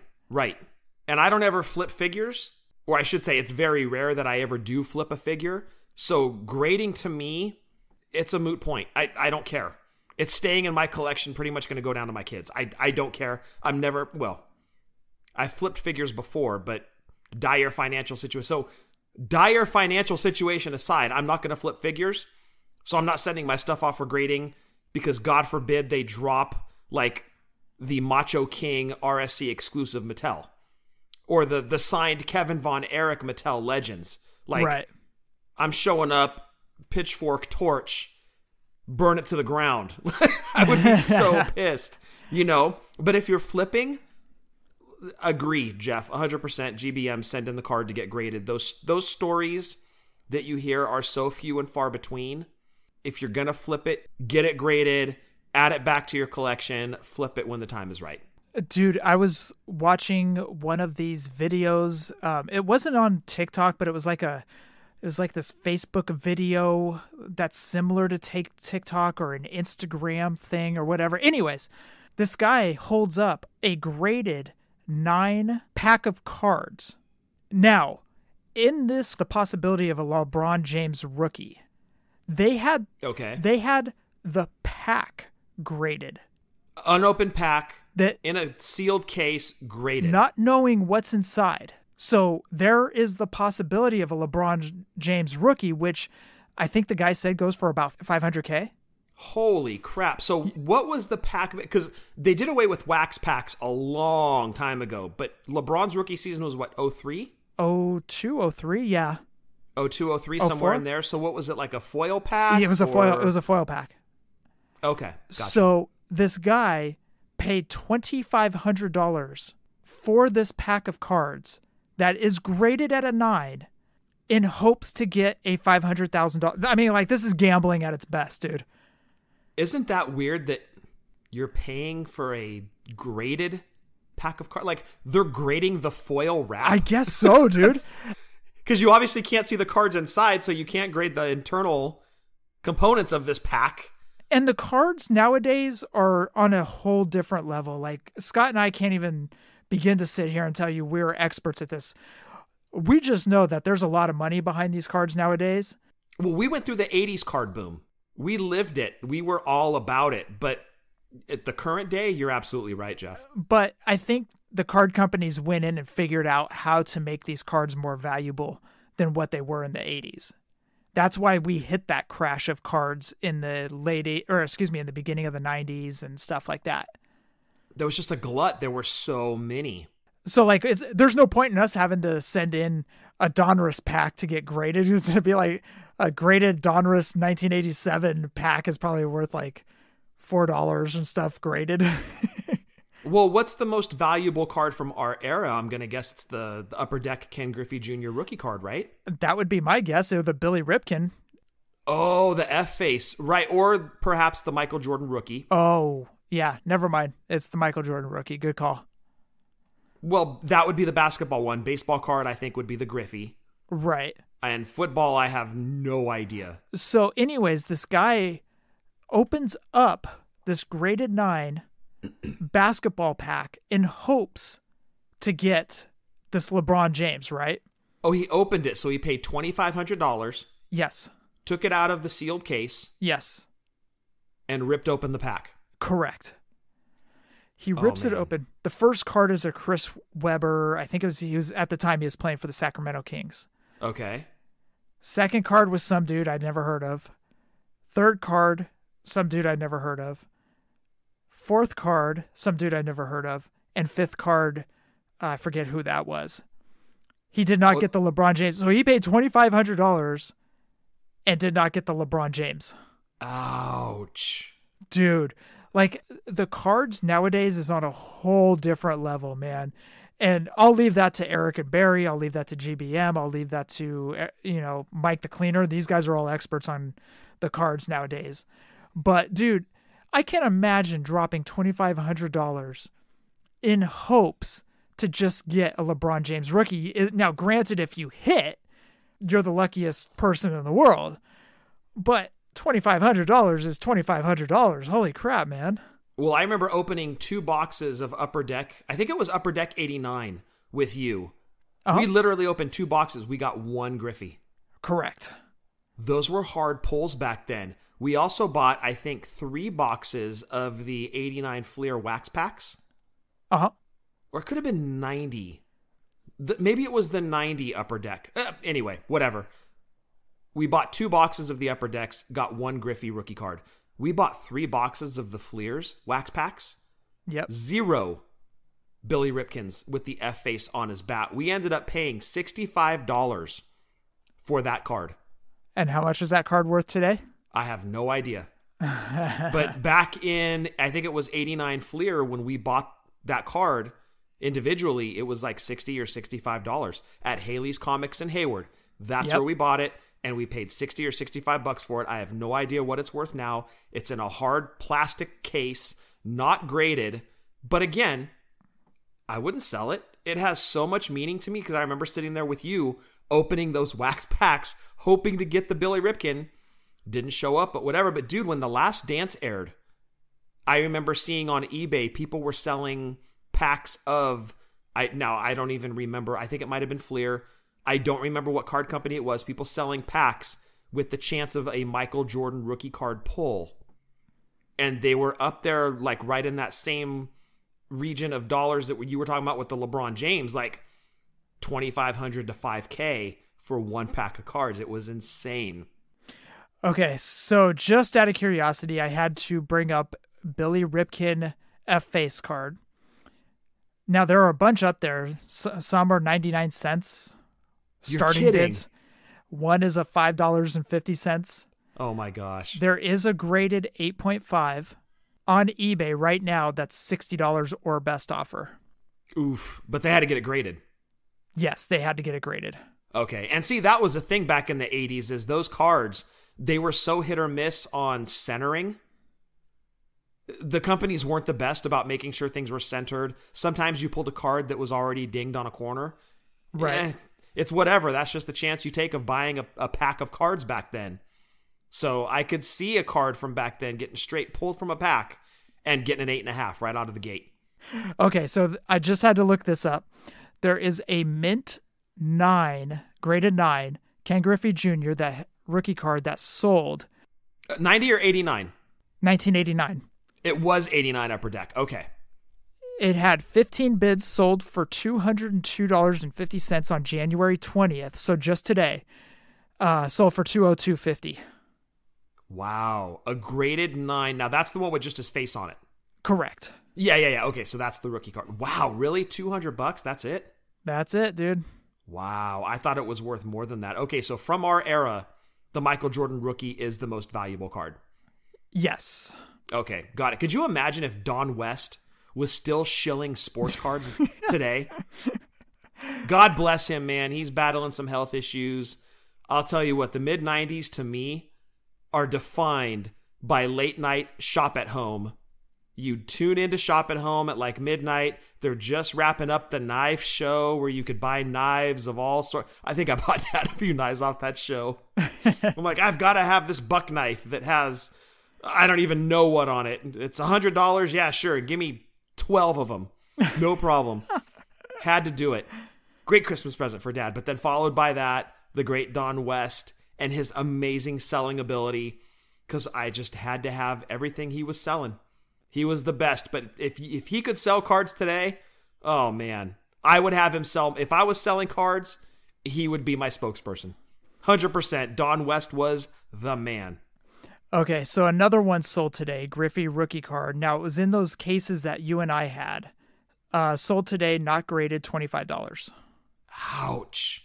And I don't ever flip figures, or I should say it's very rare that I ever do flip a figure. So grading to me, it's a moot point. I don't care. It's staying in my collection, pretty much going to go down to my kids. I don't care. I flipped figures before, but dire financial situation. So dire financial situation aside, I'm not going to flip figures. So I'm not sending my stuff off for grading because God forbid they drop like the Macho King RSC exclusive Mattel or the signed Kevin Von Erich Mattel Legends. Like, right. I'm showing up, pitchfork, torch, burn it to the ground. I would be so pissed, But if you're flipping, agree, Jeff, 100% GBM, send in the card to get graded. Those stories that you hear are so few and far between. If you're going to flip it, get it graded, add it back to your collection, flip it when the time is right. Dude, I was watching one of these videos. It wasn't on TikTok, but it was like this Facebook video that's similar to TikTok or an Instagram thing or whatever. Anyways, this guy holds up a graded 9 pack of cards. Now, in this, the possibility of a LeBron James rookie, they had the pack graded. Unopened pack that in a sealed case graded. Not knowing what's inside. So there is the possibility of a LeBron James rookie, which I think the guy said goes for about $500K. Holy crap. So what was the pack? Because they did away with wax packs a long time ago, but LeBron's rookie season was what, 03? 02, 03, yeah. 02, 03, somewhere in there. So what was it, like a foil pack? Yeah, it was a foil. It was a foil pack. Okay, gotcha. So this guy paid $2,500 for this pack of cards that is graded at a 9 in hopes to get a $500,000. I mean, like, this is gambling at its best, dude. Isn't that weird that you're paying for a graded pack of cards? Like, they're grading the foil wrap? I guess so, dude. Because you obviously can't see the cards inside, so you can't grade the internal components of this pack. And the cards nowadays are on a whole different level. Like, Scott and I can't even begin to sit here and tell you we're experts at this. We just know that there's a lot of money behind these cards nowadays. Well, we went through the 80s card boom. We lived it. We were all about it. But at the current day, you're absolutely right, Jeff. But I think the card companies went in and figured out how to make these cards more valuable than what they were in the 80s. That's why we hit that crash of cards in the in the beginning of the 90s and stuff like that. There was just a glut. There were so many. So like, there's no point in us having to send in a Donruss pack to get graded. It's going to be like a graded Donruss 1987 pack is probably worth like $4 and stuff graded. Well, what's the most valuable card from our era? I'm going to guess it's the Upper Deck Ken Griffey Jr. rookie card, right? That would be my guess. It was the Billy Ripken. Oh, the F-face. Right. Or perhaps the Michael Jordan rookie. Oh, yeah. Never mind. It's the Michael Jordan rookie. Good call. Well, that would be the basketball one. Baseball card, I think, would be the Griffey. Right. And football, I have no idea. So anyways, this guy opens up this graded 9 basketball pack in hopes to get this LeBron James, right? Oh, he opened it. So he paid $2,500. Yes. Took it out of the sealed case. Yes. And ripped open the pack. Correct. He rips it open. The first card is a Chris Webber. I think he was at the time he was playing for the Sacramento Kings. Okay. Second card was some dude I'd never heard of. Third card, some dude I'd never heard of. Fourth card, some dude I'd never heard of. And fifth card, I forget who that was. He did not get the LeBron James. So he paid $2,500 and did not get the LeBron James. Ouch. Dude, like, the cards nowadays is on a whole different level, man. And I'll leave that to Eric and Barry. I'll leave that to GBM. I'll leave that to, Mike the Cleaner. These guys are all experts on the cards nowadays. But, dude, I can't imagine dropping $2,500 in hopes to just get a LeBron James rookie. Now, granted, if you hit, you're the luckiest person in the world. But $2,500 is $2,500. Holy crap, man. Well, I remember opening 2 boxes of Upper Deck. I think it was Upper Deck 89 with you. We literally opened 2 boxes. We got 1 Griffey. Correct. Those were hard pulls back then. We also bought, I think, 3 boxes of the 89 Fleer wax packs. Uh-huh. Or it could have been 90. Maybe it was the 90 Upper Deck. Anyway, whatever. We bought 2 boxes of the Upper Decks, got 1 Griffey rookie card. We bought 3 boxes of the Fleers wax packs. Yep. 0 Billy Ripkins with the F face on his bat. We ended up paying $65 for that card. And how much is that card worth today? I have no idea. But back in, I think it was 89 Fleer, when we bought that card individually, it was like $60 or $65 at Haley's Comics in Hayward. That's where we bought it, and we paid $60 or $65 for it. I have no idea what it's worth now. It's in a hard plastic case, not graded. But again, I wouldn't sell it. It has so much meaning to me because I remember sitting there with you opening those wax packs, hoping to get the Billy Ripken. Didn't show up, but whatever. But dude, when The Last Dance aired, I remember seeing on eBay, people were selling packs of, I don't even remember. I think it might have been Fleer. I don't remember what card company it was. People selling packs with the chance of a Michael Jordan rookie card pull. And they were up there, like right in that same region of dollars that you were talking about with the LeBron James, like $2,500 to $5,000 for 1 pack of cards. It was insane. Okay, so just out of curiosity, I had to bring up Billy Ripken F-Face card. Now, there are a bunch up there. Some are 99 cents starting bids. One is a $5.50. Oh my gosh. There is a graded 8.5 on eBay right now that's $60 or best offer. Oof, but they had to get it graded. Yes, they had to get it graded. Okay, and see, that was a thing back in the 80s, is those cards, they were so hit or miss on centering. The companies weren't the best about making sure things were centered. Sometimes you pulled a card that was already dinged on a corner. Right. It's whatever. That's just the chance you take of buying a pack of cards back then. So I could see a card from back then getting straight pulled from a pack and getting an 8.5 right out of the gate. Okay, so I just had to look this up. There is a mint 9, graded 9, Ken Griffey Jr., that rookie card that sold. 90 or 89? 1989. It was 89 Upper Deck. Okay. It had 15 bids, sold for $202.50 on January 20th. So just today, sold for $202.50. Wow. A graded 9. Now that's the one with just his face on it. Correct. Yeah. Okay, so that's the rookie card. Wow, really? $200? That's it? That's it, dude. Wow, I thought it was worth more than that. Okay, so from our era, the Michael Jordan rookie is the most valuable card. Yes. Okay, got it. Could you imagine if Don West was still shilling sports cards today? God bless him, man. He's battling some health issues. I'll tell you what, the mid-90s to me are defined by late night shop at home. You tune into Shop at Home at like midnight. They're just wrapping up the knife show where you could buy knives of all sorts. I think I bought a few knives off that show. I'm like, I've got to have this buck knife that has, I don't even know what on it. It's $100. Yeah, sure. Give me 12 of them. No problem. Had to do it. Great Christmas present for Dad. But then followed by that, the great Don West and his amazing selling ability, because I just had to have everything he was selling. He was the best, but if he could sell cards today, oh man, I would have him sell. If I was selling cards, he would be my spokesperson. 100%. Don West was the man. Okay, so another one sold today, Griffey rookie card. Now, it was in those cases that you and I had. Sold today, not graded, $25. Ouch.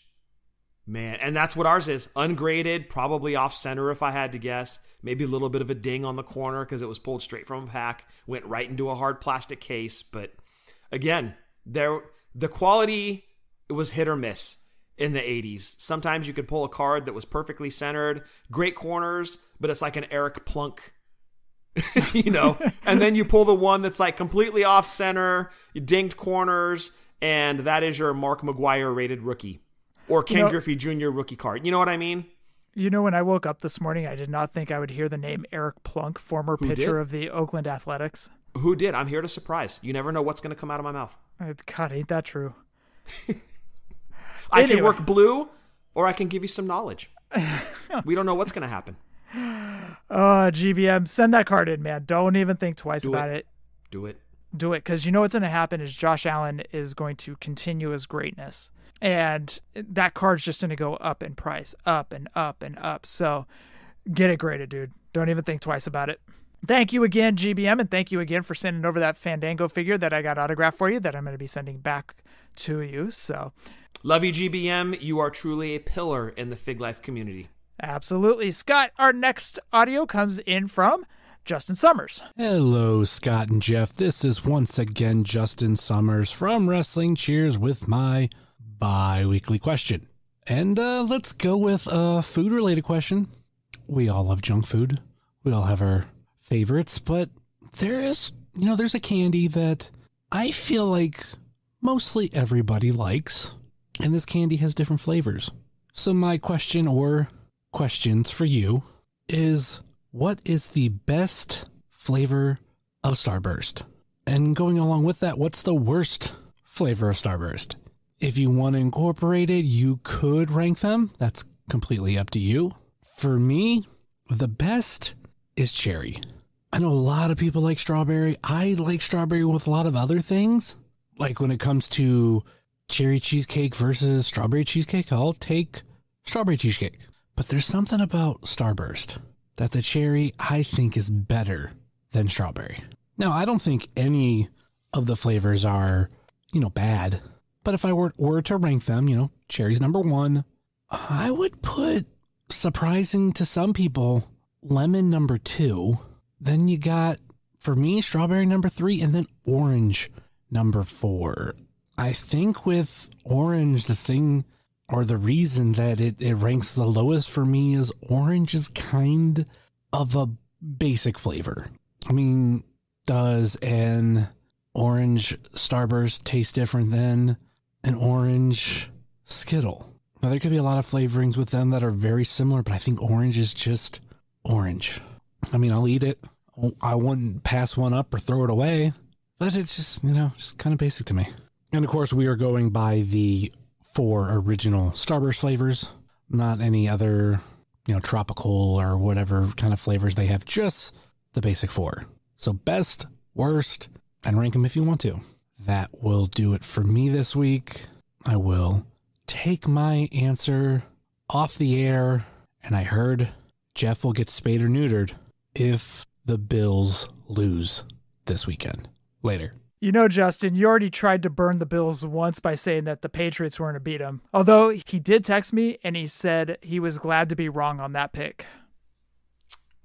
Man, and that's what ours is. Ungraded, probably off center if I had to guess. Maybe a little bit of a ding on the corner because it was pulled straight from a pack. Went right into a hard plastic case. But again, the quality, it was hit or miss in the 80s. Sometimes you could pull a card that was perfectly centered, great corners, but it's like an Eric Plunk, and then you pull the one that's like completely off center, dinged corners, and that is your Mark McGuire rated rookie. Or Ken Griffey Jr. rookie card. You know what I mean? When I woke up this morning, I did not think I would hear the name Eric Plunk, former pitcher of the Oakland Athletics. Who did? I'm here to surprise. You never know what's going to come out of my mouth. God, ain't that true? I can work blue, or I can give you some knowledge. We don't know what's going to happen. GBM, send that card in, man. Don't even think twice about it. Do it. Do it, because you know what's going to happen is Josh Allen is going to continue his greatness. And that card's just going to go up in price, up and up and up. So get it graded, dude. Don't even think twice about it. Thank you again, GBM, and thank you again for sending over that Fandango figure that I got autographed for you that I'm going to be sending back to you. So love you, GBM. You are truly a pillar in the Fig Life community. Absolutely. Scott, our next audio comes in from Justin Summers. Hello, Scott and Jeff. This is once again Justin Summers from Wrestling Cheers with my bi-weekly question. And let's go with a food-related question. We all love junk food. We all have our favorites, but there's a candy that I feel like mostly everybody likes, and this candy has different flavors. So my question or questions for you is, what is the best flavor of Starburst? And going along with that, what's the worst flavor of Starburst? If you want to incorporate it, you could rank them. That's completely up to you. For me, the best is cherry. I know a lot of people like strawberry. I like strawberry with a lot of other things. Like when it comes to cherry cheesecake versus strawberry cheesecake, I'll take strawberry cheesecake. But there's something about Starburst that the cherry, I think, is better than strawberry. Now, I don't think any of the flavors are, bad. But if I were to rank them, cherry's number one. I would put, surprising to some people, lemon number two. Then you got, for me, strawberry number three, and then orange number four. I think with orange, the thing or the reason that it ranks the lowest for me is orange is kind of a basic flavor. I mean, does an orange Starburst taste different than an orange Skittle? Now, there could be a lot of flavorings with them that are very similar, but I think orange is just orange. I mean, I'll eat it. I wouldn't pass one up or throw it away, but it's just, just kind of basic to me. And of course, we are going by the 4 original Starburst flavors, not any other, tropical or whatever kind of flavors they have, just the basic 4. So best, worst, and rank them if you want to. That will do it for me this week. I will take my answer off the air, and I heard Jeff will get spayed or neutered if the Bills lose this weekend. Later. Justin, you already tried to burn the Bills once by saying that the Patriots weren't to beat them. Although he did text me and he said he was glad to be wrong on that pick.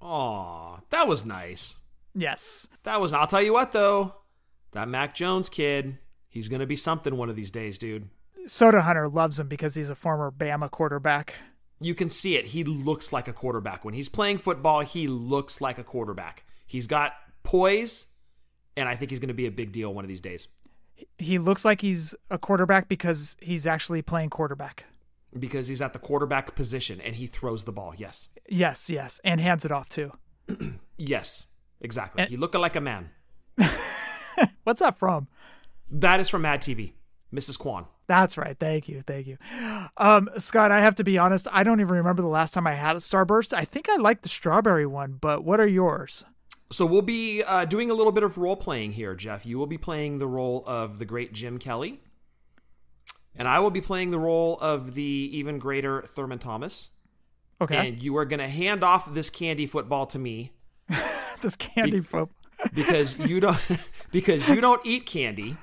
Aw, that was nice. Yes. I'll tell you what though, that Mac Jones kid, he's going to be something one of these days, dude. Soda Hunter loves him because he's a former Bama quarterback. You can see it. He looks like a quarterback. When he's playing football, he looks like a quarterback. He's got poise, and I think he's going to be a big deal one of these days. He looks like he's a quarterback because he's actually playing quarterback. Because he's at the quarterback position, and he throws the ball, yes. Yes, and hands it off, too. Yes, exactly. He looked like a man. What's that from? That is from Mad TV. Mrs. Kwan. That's right. Thank you. Scott, I have to be honest. I don't even remember the last time I had a Starburst. I think I like the strawberry one, but what are yours? So we'll be doing a little bit of role-playing here, Jeff. You will be playing the role of the great Jim Kelly. And I will be playing the role of the even greater Thurman Thomas. Okay. And you are going to hand off this candy football to me. This candy football. because you don't eat candy.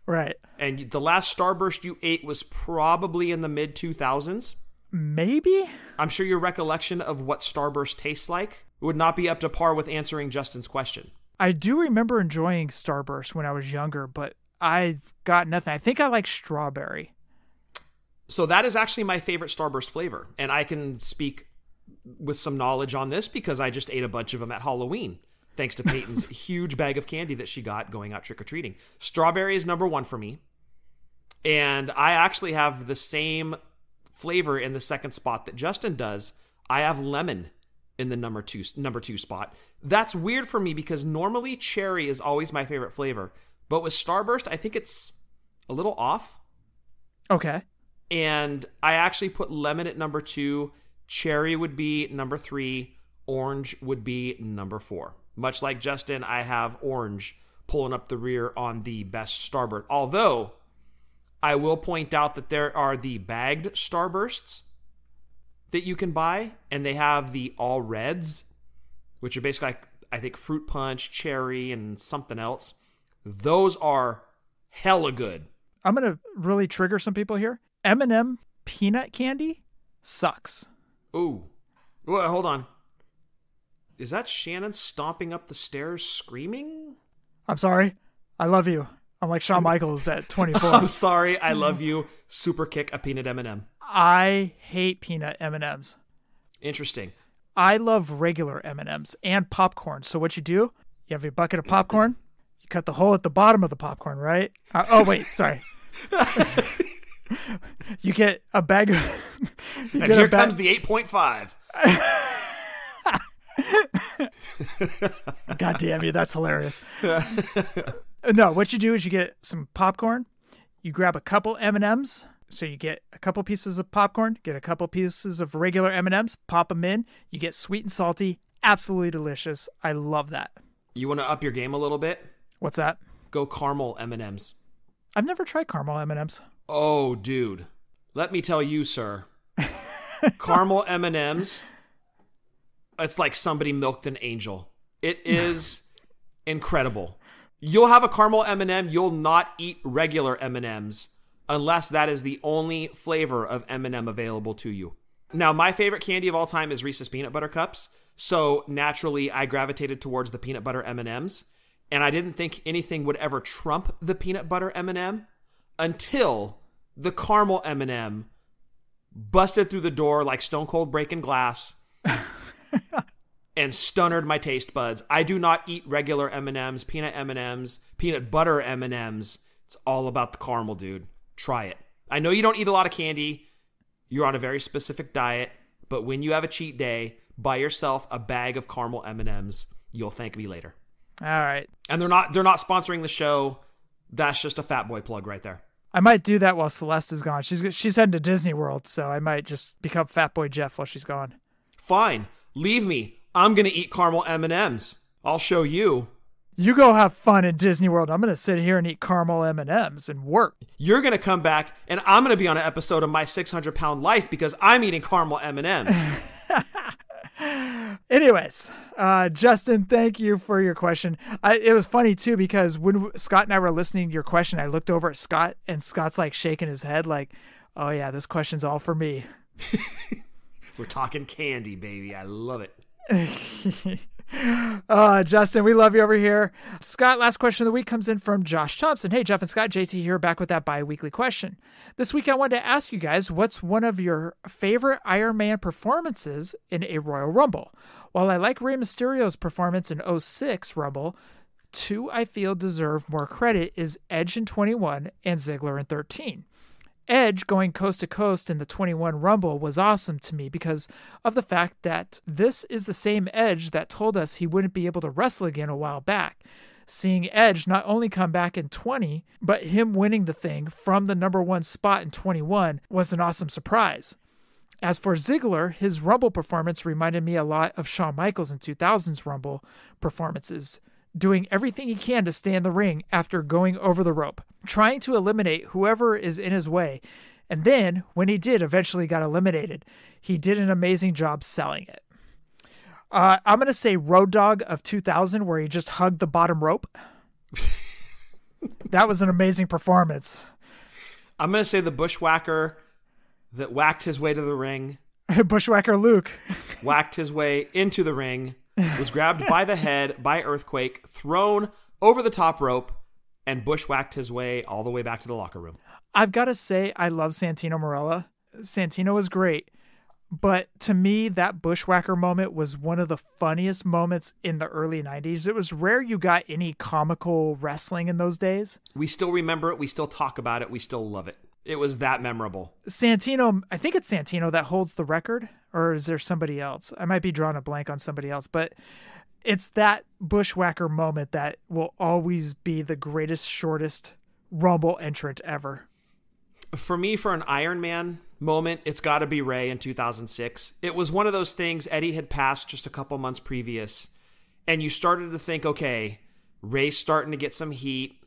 Right. And the last Starburst you ate was probably in the mid-2000s. Maybe? I'm sure your recollection of what Starburst tastes like would not be up to par with answering Justin's question. I do remember enjoying Starburst when I was younger, but I've got nothing. I think I like strawberry. So that is actually my favorite Starburst flavor. And I can speak with some knowledge on this because I just ate a bunch of them at Halloween. Thanks to Peyton's huge bag of candy that she got going out trick-or-treating. Strawberry is number 1 for me. And I actually have the same flavor in the second spot that Justin does. I have lemon in the number two spot. That's weird for me because normally cherry is always my favorite flavor. But with Starburst, I think it's a little off. Okay. And I actually put lemon at number 2. Cherry would be number 3. Orange would be number 4. Much like Justin, I have orange pulling up the rear on the best Starburst. Although, I will point out that there are the bagged Starbursts that you can buy, and they have the all reds, which are basically like, I think, fruit punch, cherry, and something else. Those are hella good. I'm going to really trigger some people here. M&M peanut candy sucks. Ooh. Well, hold on. Is that Shannon stomping up the stairs screaming? I'm sorry. I love you. I'm like Shawn Michaels at 24. I'm sorry. I love you. Super kick a peanut M&M. I hate peanut M&Ms. Interesting. I love regular M&Ms and popcorn. So what you do, you have your bucket of popcorn. You cut the hole at the bottom of the popcorn, right? Oh, wait. Sorry. You get a bag of... And here comes the 8.5. God damn you, that's hilarious. No, what you do is you get some popcorn, you grab a couple M&Ms, so you get a couple pieces of popcorn, get a couple pieces of regular M&Ms, pop them in, you get sweet and salty, absolutely delicious. I love that. You want to up your game a little bit? What's that? Go caramel M&Ms. I've never tried caramel M&Ms. Oh, dude. Let me tell you, sir. Caramel M&Ms, it's like somebody milked an angel. It is incredible. You'll have a caramel M&M, you'll not eat regular M&Ms unless that is the only flavor of M&M available to you. Now, my favorite candy of all time is Reese's Peanut Butter Cups, so naturally I gravitated towards the peanut butter M&Ms, and I didn't think anything would ever trump the peanut butter M&M until the caramel M&M busted through the door like Stone Cold breaking glass and stunnered my taste buds. I do not eat regular M&Ms, peanut butter M&Ms. It's all about the caramel, dude. Try it. I know you don't eat a lot of candy. You're on a very specific diet, but when you have a cheat day, buy yourself a bag of caramel M&Ms. You'll thank me later. All right. And they're not sponsoring the show. That's just a Fat Boy plug right there. I might do that while Celeste is gone. She's heading to Disney World, so I might just become Fat Boy Jeff while she's gone. Fine. Leave me. I'm going to eat caramel M&Ms. I'll show you. You go have fun in Disney World. I'm going to sit here and eat caramel M&Ms and work. You're going to come back, and I'm going to be on an episode of My 600-Pound Life because I'm eating caramel M&Ms. Anyways, Justin, thank you for your question. It was funny, too, because when Scott and I were listening to your question, I looked over at Scott, and Scott's like shaking his head like, oh, yeah, this question's all for me. We're talking candy, baby. I love it. Justin, we love you over here. Scott, last question of the week comes in from Josh Thompson. Hey, Jeff and Scott, JT here, back with that bi-weekly question. This week I wanted to ask you guys, what's one of your favorite Iron Man performances in a Royal Rumble? While I like Rey Mysterio's performance in 06 Rumble, two I feel deserve more credit is Edge in 21 and Ziggler in 13. Edge going coast to coast in the 21 Rumble was awesome to me because of the fact that this is the same Edge that told us he wouldn't be able to wrestle again a while back. Seeing Edge not only come back in 20, but him winning the thing from the number one spot in 21 was an awesome surprise. As for Ziggler, his Rumble performance reminded me a lot of Shawn Michaels in 2000's Rumble performances, doing everything he can to stay in the ring after going over the rope, trying to eliminate whoever is in his way. And then, when he did eventually got eliminated, he did an amazing job selling it. I'm going to say Road Dogg of 2000, where he just hugged the bottom rope. That was an amazing performance. I'm going to say the Bushwhacker that whacked his way to the ring. Bushwhacker Luke. Whacked his way into the ring. Was grabbed by the head by Earthquake, thrown over the top rope, and bushwhacked his way all the way back to the locker room. I've got to say, I love Santino Marella. Santino was great, but to me, that bushwhacker moment was one of the funniest moments in the early 90s. It was rare you got any comical wrestling in those days. We still remember it. We still talk about it. We still love it. It was that memorable. Santino, I think it's Santino that holds the record, or is there somebody else? I might be drawing a blank on somebody else, but it's that bushwhacker moment that will always be the greatest, shortest Rumble entrant ever. For me, for an Iron Man moment, it's got to be Ray in 2006. It was one of those things. Eddie had passed just a couple months previous, and you started to think, okay, Ray's starting to get some heat.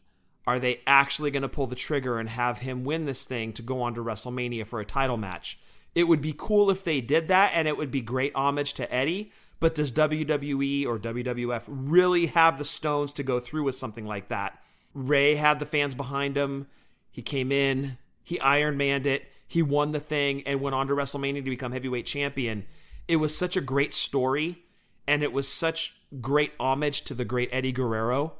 Are they actually going to pull the trigger and have him win this thing to go on to WrestleMania for a title match? It would be cool if they did that, and it would be great homage to Eddie. But does WWE or WWF really have the stones to go through with something like that? Ray had the fans behind him. He came in. He Iron Manned it. He won the thing and went on to WrestleMania to become heavyweight champion. It was such a great story, and it was such great homage to the great Eddie Guerrero.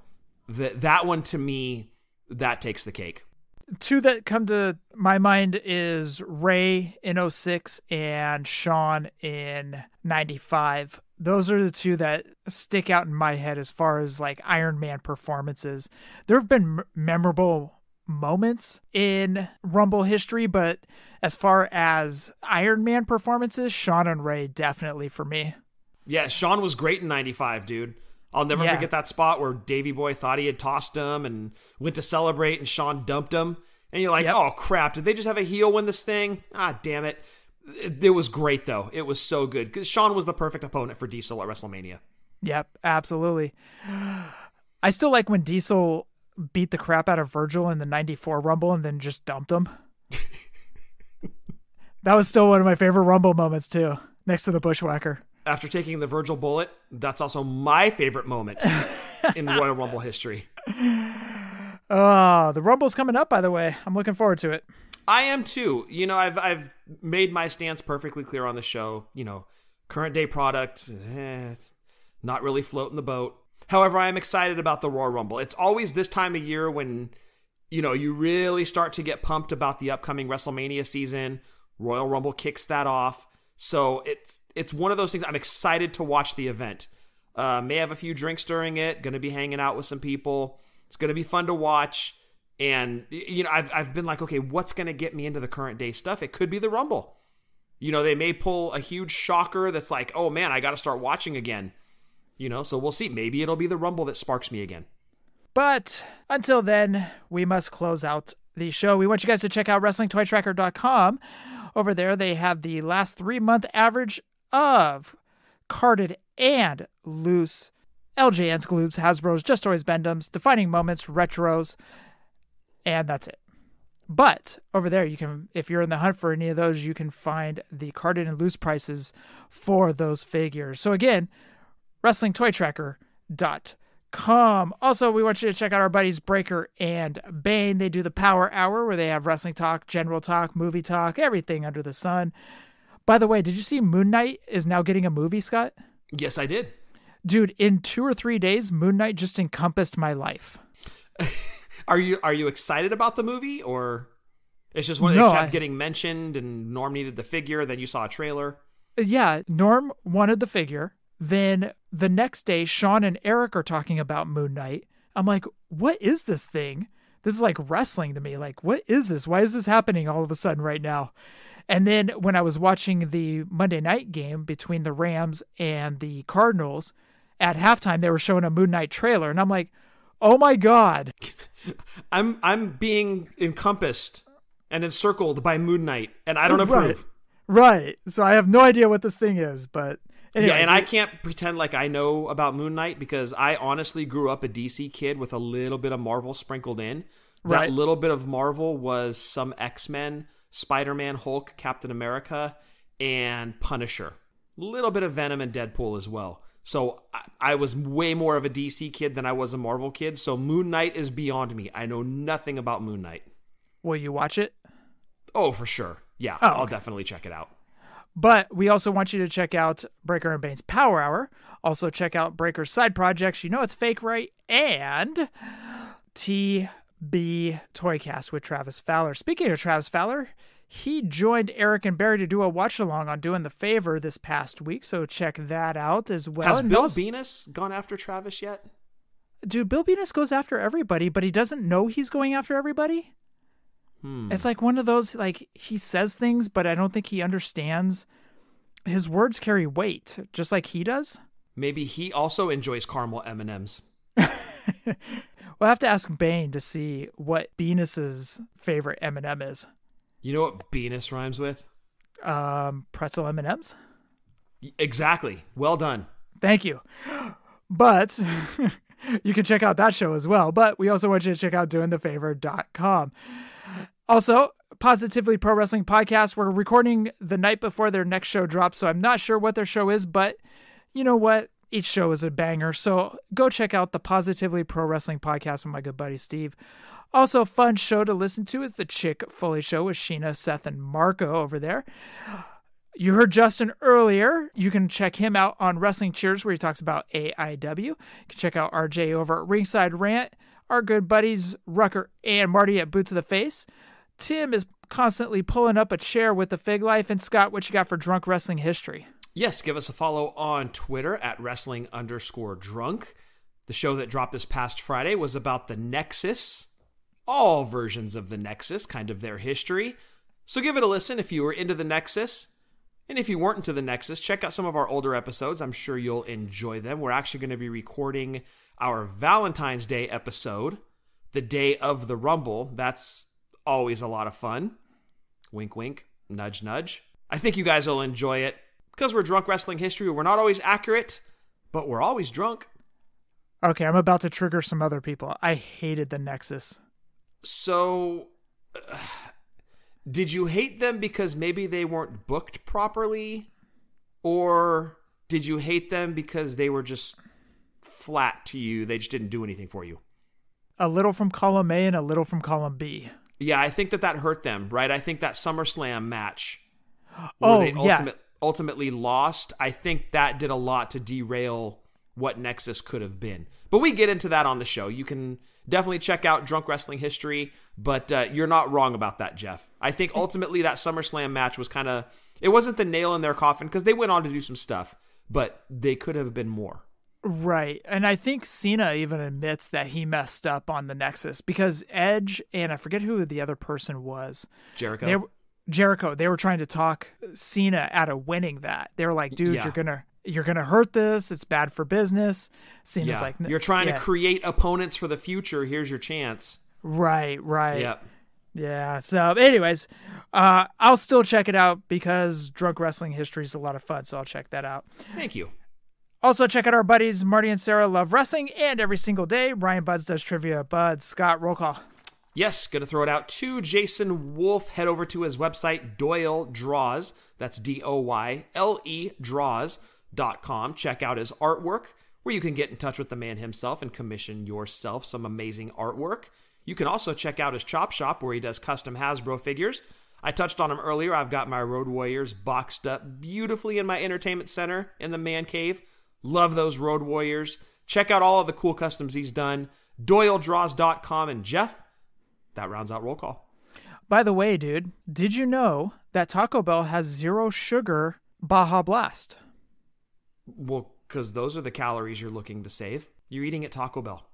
That one, to me, that takes the cake. Two that come to my mind is Ray in 2006 and Shawn in 95. Those are the two that stick out in my head as far as like Iron Man performances. There have been memorable moments in Rumble history, but as far as Iron Man performances, Shawn and Ray definitely for me. Yeah, Shawn was great in 95, dude. I'll never forget that spot where Davey Boy thought he had tossed him and went to celebrate and Shawn dumped him. And you're like, oh crap, did they just have a heel win this thing? Ah, damn it. It was great though. It was so good because Shawn was the perfect opponent for Diesel at WrestleMania. Yep, absolutely. I still like when Diesel beat the crap out of Virgil in the 94 Rumble and then just dumped him. That was still one of my favorite Rumble moments too, next to the Bushwhacker. After taking the Virgil bullet, that's also my favorite moment in Royal Rumble history. The Rumble's coming up, by the way. I'm looking forward to it. I am too. You know, I've made my stance perfectly clear on the show. You know, current day product, not really floating the boat. However, I am excited about the Royal Rumble. It's always this time of year when, you know, you really start to get pumped about the upcoming WrestleMania season. Royal Rumble kicks that off. So it's one of those things. I'm excited to watch the event. May have a few drinks during it. Going to be hanging out with some people. It's going to be fun to watch. And, you know, I've been like, okay, what's going to get me into the current day stuff? It could be the Rumble. You know, they may pull a huge shocker that's like, oh man, I got to start watching again. You know, so we'll see. Maybe it'll be the Rumble that sparks me again. But until then, we must close out the show. We want you guys to check out WrestlingToyTracker.com. Over there, they have the last 3-month average of carded and loose LJNs, Gloobs, Hasbros, Just Toys, Bend-Ems, Defining Moments, Retros, and that's it. But over there, you can, if you're in the hunt for any of those, you can find the carded and loose prices for those figures. So again, WrestlingToyTracker.com. Also, we want you to check out our buddies Breaker and Bane. They do the Power Hour where they have wrestling talk, general talk, movie talk, everything under the sun. By the way, did you see Moon Knight is now getting a movie, Scott? Yes, I did. Dude, in 2 or 3 days, Moon Knight just encompassed my life. Are you excited about the movie, or it's just one that kept getting mentioned and Norm needed the figure, then you saw a trailer? Yeah, Norm wanted the figure. Then the next day, Sean and Eric are talking about Moon Knight. I'm like, what is this thing? This is like wrestling to me. Like, what is this? Why is this happening all of a sudden right now? And then when I was watching the Monday night game between the Rams and the Cardinals, at halftime, they were showing a Moon Knight trailer. And I'm like, oh my God. I'm being encompassed and encircled by Moon Knight, and I don't approve. Right. So I have no idea what this thing is, but anyways, yeah, and I can't pretend like I know about Moon Knight because I honestly grew up a DC kid with a little bit of Marvel sprinkled in. That little bit of Marvel was some X-Men, Spider-Man, Hulk, Captain America, and Punisher. A little bit of Venom and Deadpool as well. So I was way more of a DC kid than I was a Marvel kid. So Moon Knight is beyond me. I know nothing about Moon Knight. Will you watch it? Oh, for sure. Yeah, I'll definitely check it out. But we also want you to check out Breaker and Bane's Power Hour. Also check out Breaker's side projects. You know it's fake, right? And TB Toycast with Travis Fowler. Speaking of Travis Fowler, he joined Eric and Barry to do a watch-along on Doing the Favor this past week, so check that out as well. Has Bill Venus gone after Travis yet? Dude, Bill Venus goes after everybody, but he doesn't know he's going after everybody. It's like one of those, like, he says things, but I don't think he understands. His words carry weight, just like he does. Maybe he also enjoys caramel M&Ms. We'll have to ask Bane to see what Venus's favorite M&M is. You know what Venus rhymes with? Pretzel M&Ms? Exactly. Well done. Thank you. But you can check out that show as well. But we also want you to check out doingthefavor.com. Also, Positively Pro Wrestling Podcast. We're recording the night before their next show drops, so I'm not sure what their show is, but you know what? Each show is a banger. So go check out the Positively Pro Wrestling Podcast with my good buddy Steve. Also, a fun show to listen to is the Chick Foley Show with Sheena, Seth, and Marco over there. You heard Justin earlier. You can check him out on Wrestling Cheers, where he talks about AIW. You can check out RJ over at Ringside Rant. Our good buddies Rucker and Marty at Boots of the Face. Tim is constantly pulling up a chair with the Fig Life. And Scott, what you got for Drunk Wrestling History? Yes, give us a follow on Twitter at wrestling_drunk. The show that dropped this past Friday was about the Nexus. All versions of the Nexus, kind of their history. So give it a listen if you were into the Nexus. And if you weren't into the Nexus, check out some of our older episodes. I'm sure you'll enjoy them. We're actually going to be recording our Valentine's Day episode, the day of the Rumble. That's always a lot of fun. Wink, wink, nudge, nudge. I think you guys will enjoy it because we're Drunk Wrestling History. We're not always accurate, but we're always drunk. Okay, I'm about to trigger some other people. I hated the Nexus. So, did you hate them because maybe they weren't booked properly? Or did you hate them because they were just flat to you? They just didn't do anything for you? A little from column A and a little from column B. Yeah, I think that hurt them, right? I think that SummerSlam match where they ultimately lost, I think that did a lot to derail what Nexus could have been. But we get into that on the show. You can definitely check out Drunk Wrestling History, but you're not wrong about that, Jeff. I think ultimately that SummerSlam match was kind of, it wasn't the nail in their coffin because they went on to do some stuff, but they could have been more. Right. And I think Cena even admits that he messed up on the Nexus because Edge and I forget who the other person was. Jericho. They were trying to talk Cena out of winning that. They were like, dude, you're gonna hurt this. It's bad for business. Cena's like, you're trying to create opponents for the future. Here's your chance. Right. Yep. Yeah. So anyways, I'll still check it out because Drunk Wrestling History is a lot of fun. So I'll check that out. Thank you. Also, check out our buddies Marty and Sarah Love Wrestling, and every single day, Ryan Buds does trivia. Buds, Scott, roll call. Yes, going to throw it out to Jason Wolf. Head over to his website, Doyle Draws. That's DOYLE Draws.com. Check out his artwork, where you can get in touch with the man himself and commission yourself some amazing artwork. You can also check out his Chop Shop, where he does custom Hasbro figures. I touched on him earlier. I've got my Road Warriors boxed up beautifully in my entertainment center in the man cave. Love those Road Warriors. Check out all of the cool customs he's done. DoyleDraws.com. And Jeff, that rounds out roll call. By the way, dude, did you know that Taco Bell has 0 sugar Baja Blast? Well, because those are the calories you're looking to save. You're eating at Taco Bell.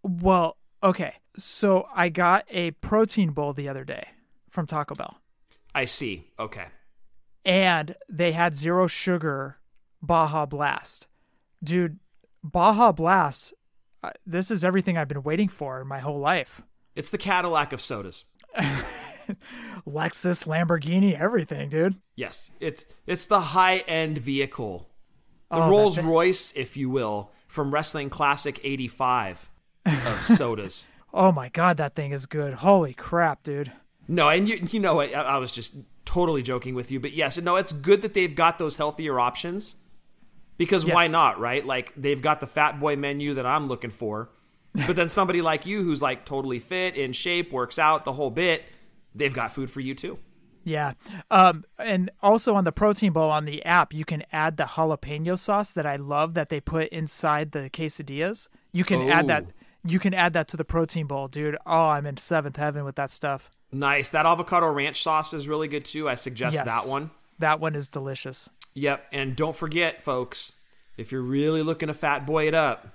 Well, okay. So I got a protein bowl the other day from Taco Bell. I see. Okay. And they had 0 sugar Baja Blast. Dude, Baja Blast, this is everything I've been waiting for my whole life. It's the Cadillac of sodas. Lexus, Lamborghini, everything, dude. Yes, it's the high-end vehicle. The Rolls Royce, if you will, from Wrestling Classic 85 of sodas. Oh my God, that thing is good. Holy crap, dude. No, and you know what? I was just totally joking with you. But yes, no, it's good that they've got those healthier options. Because why not, right? Like, they've got the fat boy menu that I'm looking for. But then somebody like you who's like totally fit, in shape, works out, the whole bit, they've got food for you too. Yeah. And also on the protein bowl on the app, you can add the jalapeno sauce that I love that they put inside the quesadillas. You can add that. You can add that to the protein bowl, dude. Oh, I'm in seventh heaven with that stuff. Nice. That avocado ranch sauce is really good too. I suggest that one. That one is delicious. Yep. And don't forget, folks, if you're really looking to fat boy it up,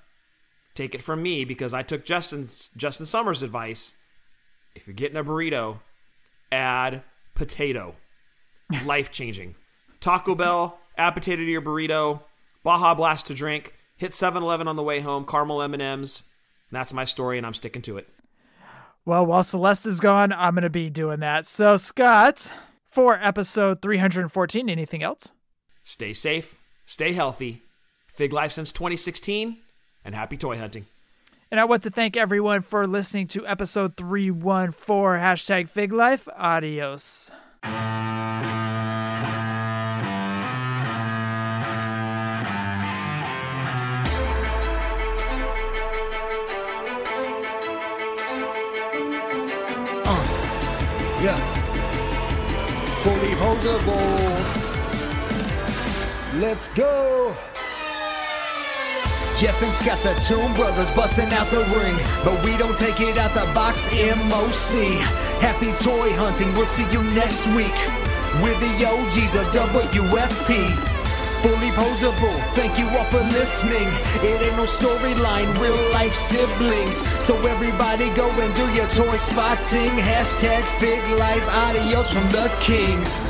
take it from me because I took Justin Summers' advice. If you're getting a burrito, add potato. Life-changing. Taco Bell, add potato to your burrito. Baja Blast to drink. Hit 7-Eleven on the way home. Caramel M&Ms. That's my story, and I'm sticking to it. Well, while Celeste is gone, I'm going to be doing that. So, Scott, for episode 314, anything else? Stay safe, stay healthy, Fig Life since 2016, and happy toy hunting. And I want to thank everyone for listening to episode 314, hashtag Fig Life. Adios. Yeah. Fully posable. Let's go. Jeff and Scott, the Toon Brothers, busting out the ring. But we don't take it out the box, MOC. Happy toy hunting, we'll see you next week. We're the OGs, the WFP. Fully posable, thank you all for listening. It ain't no storyline, real life siblings. So everybody go and do your toy spotting. Hashtag Fig Life, adios from the Kings.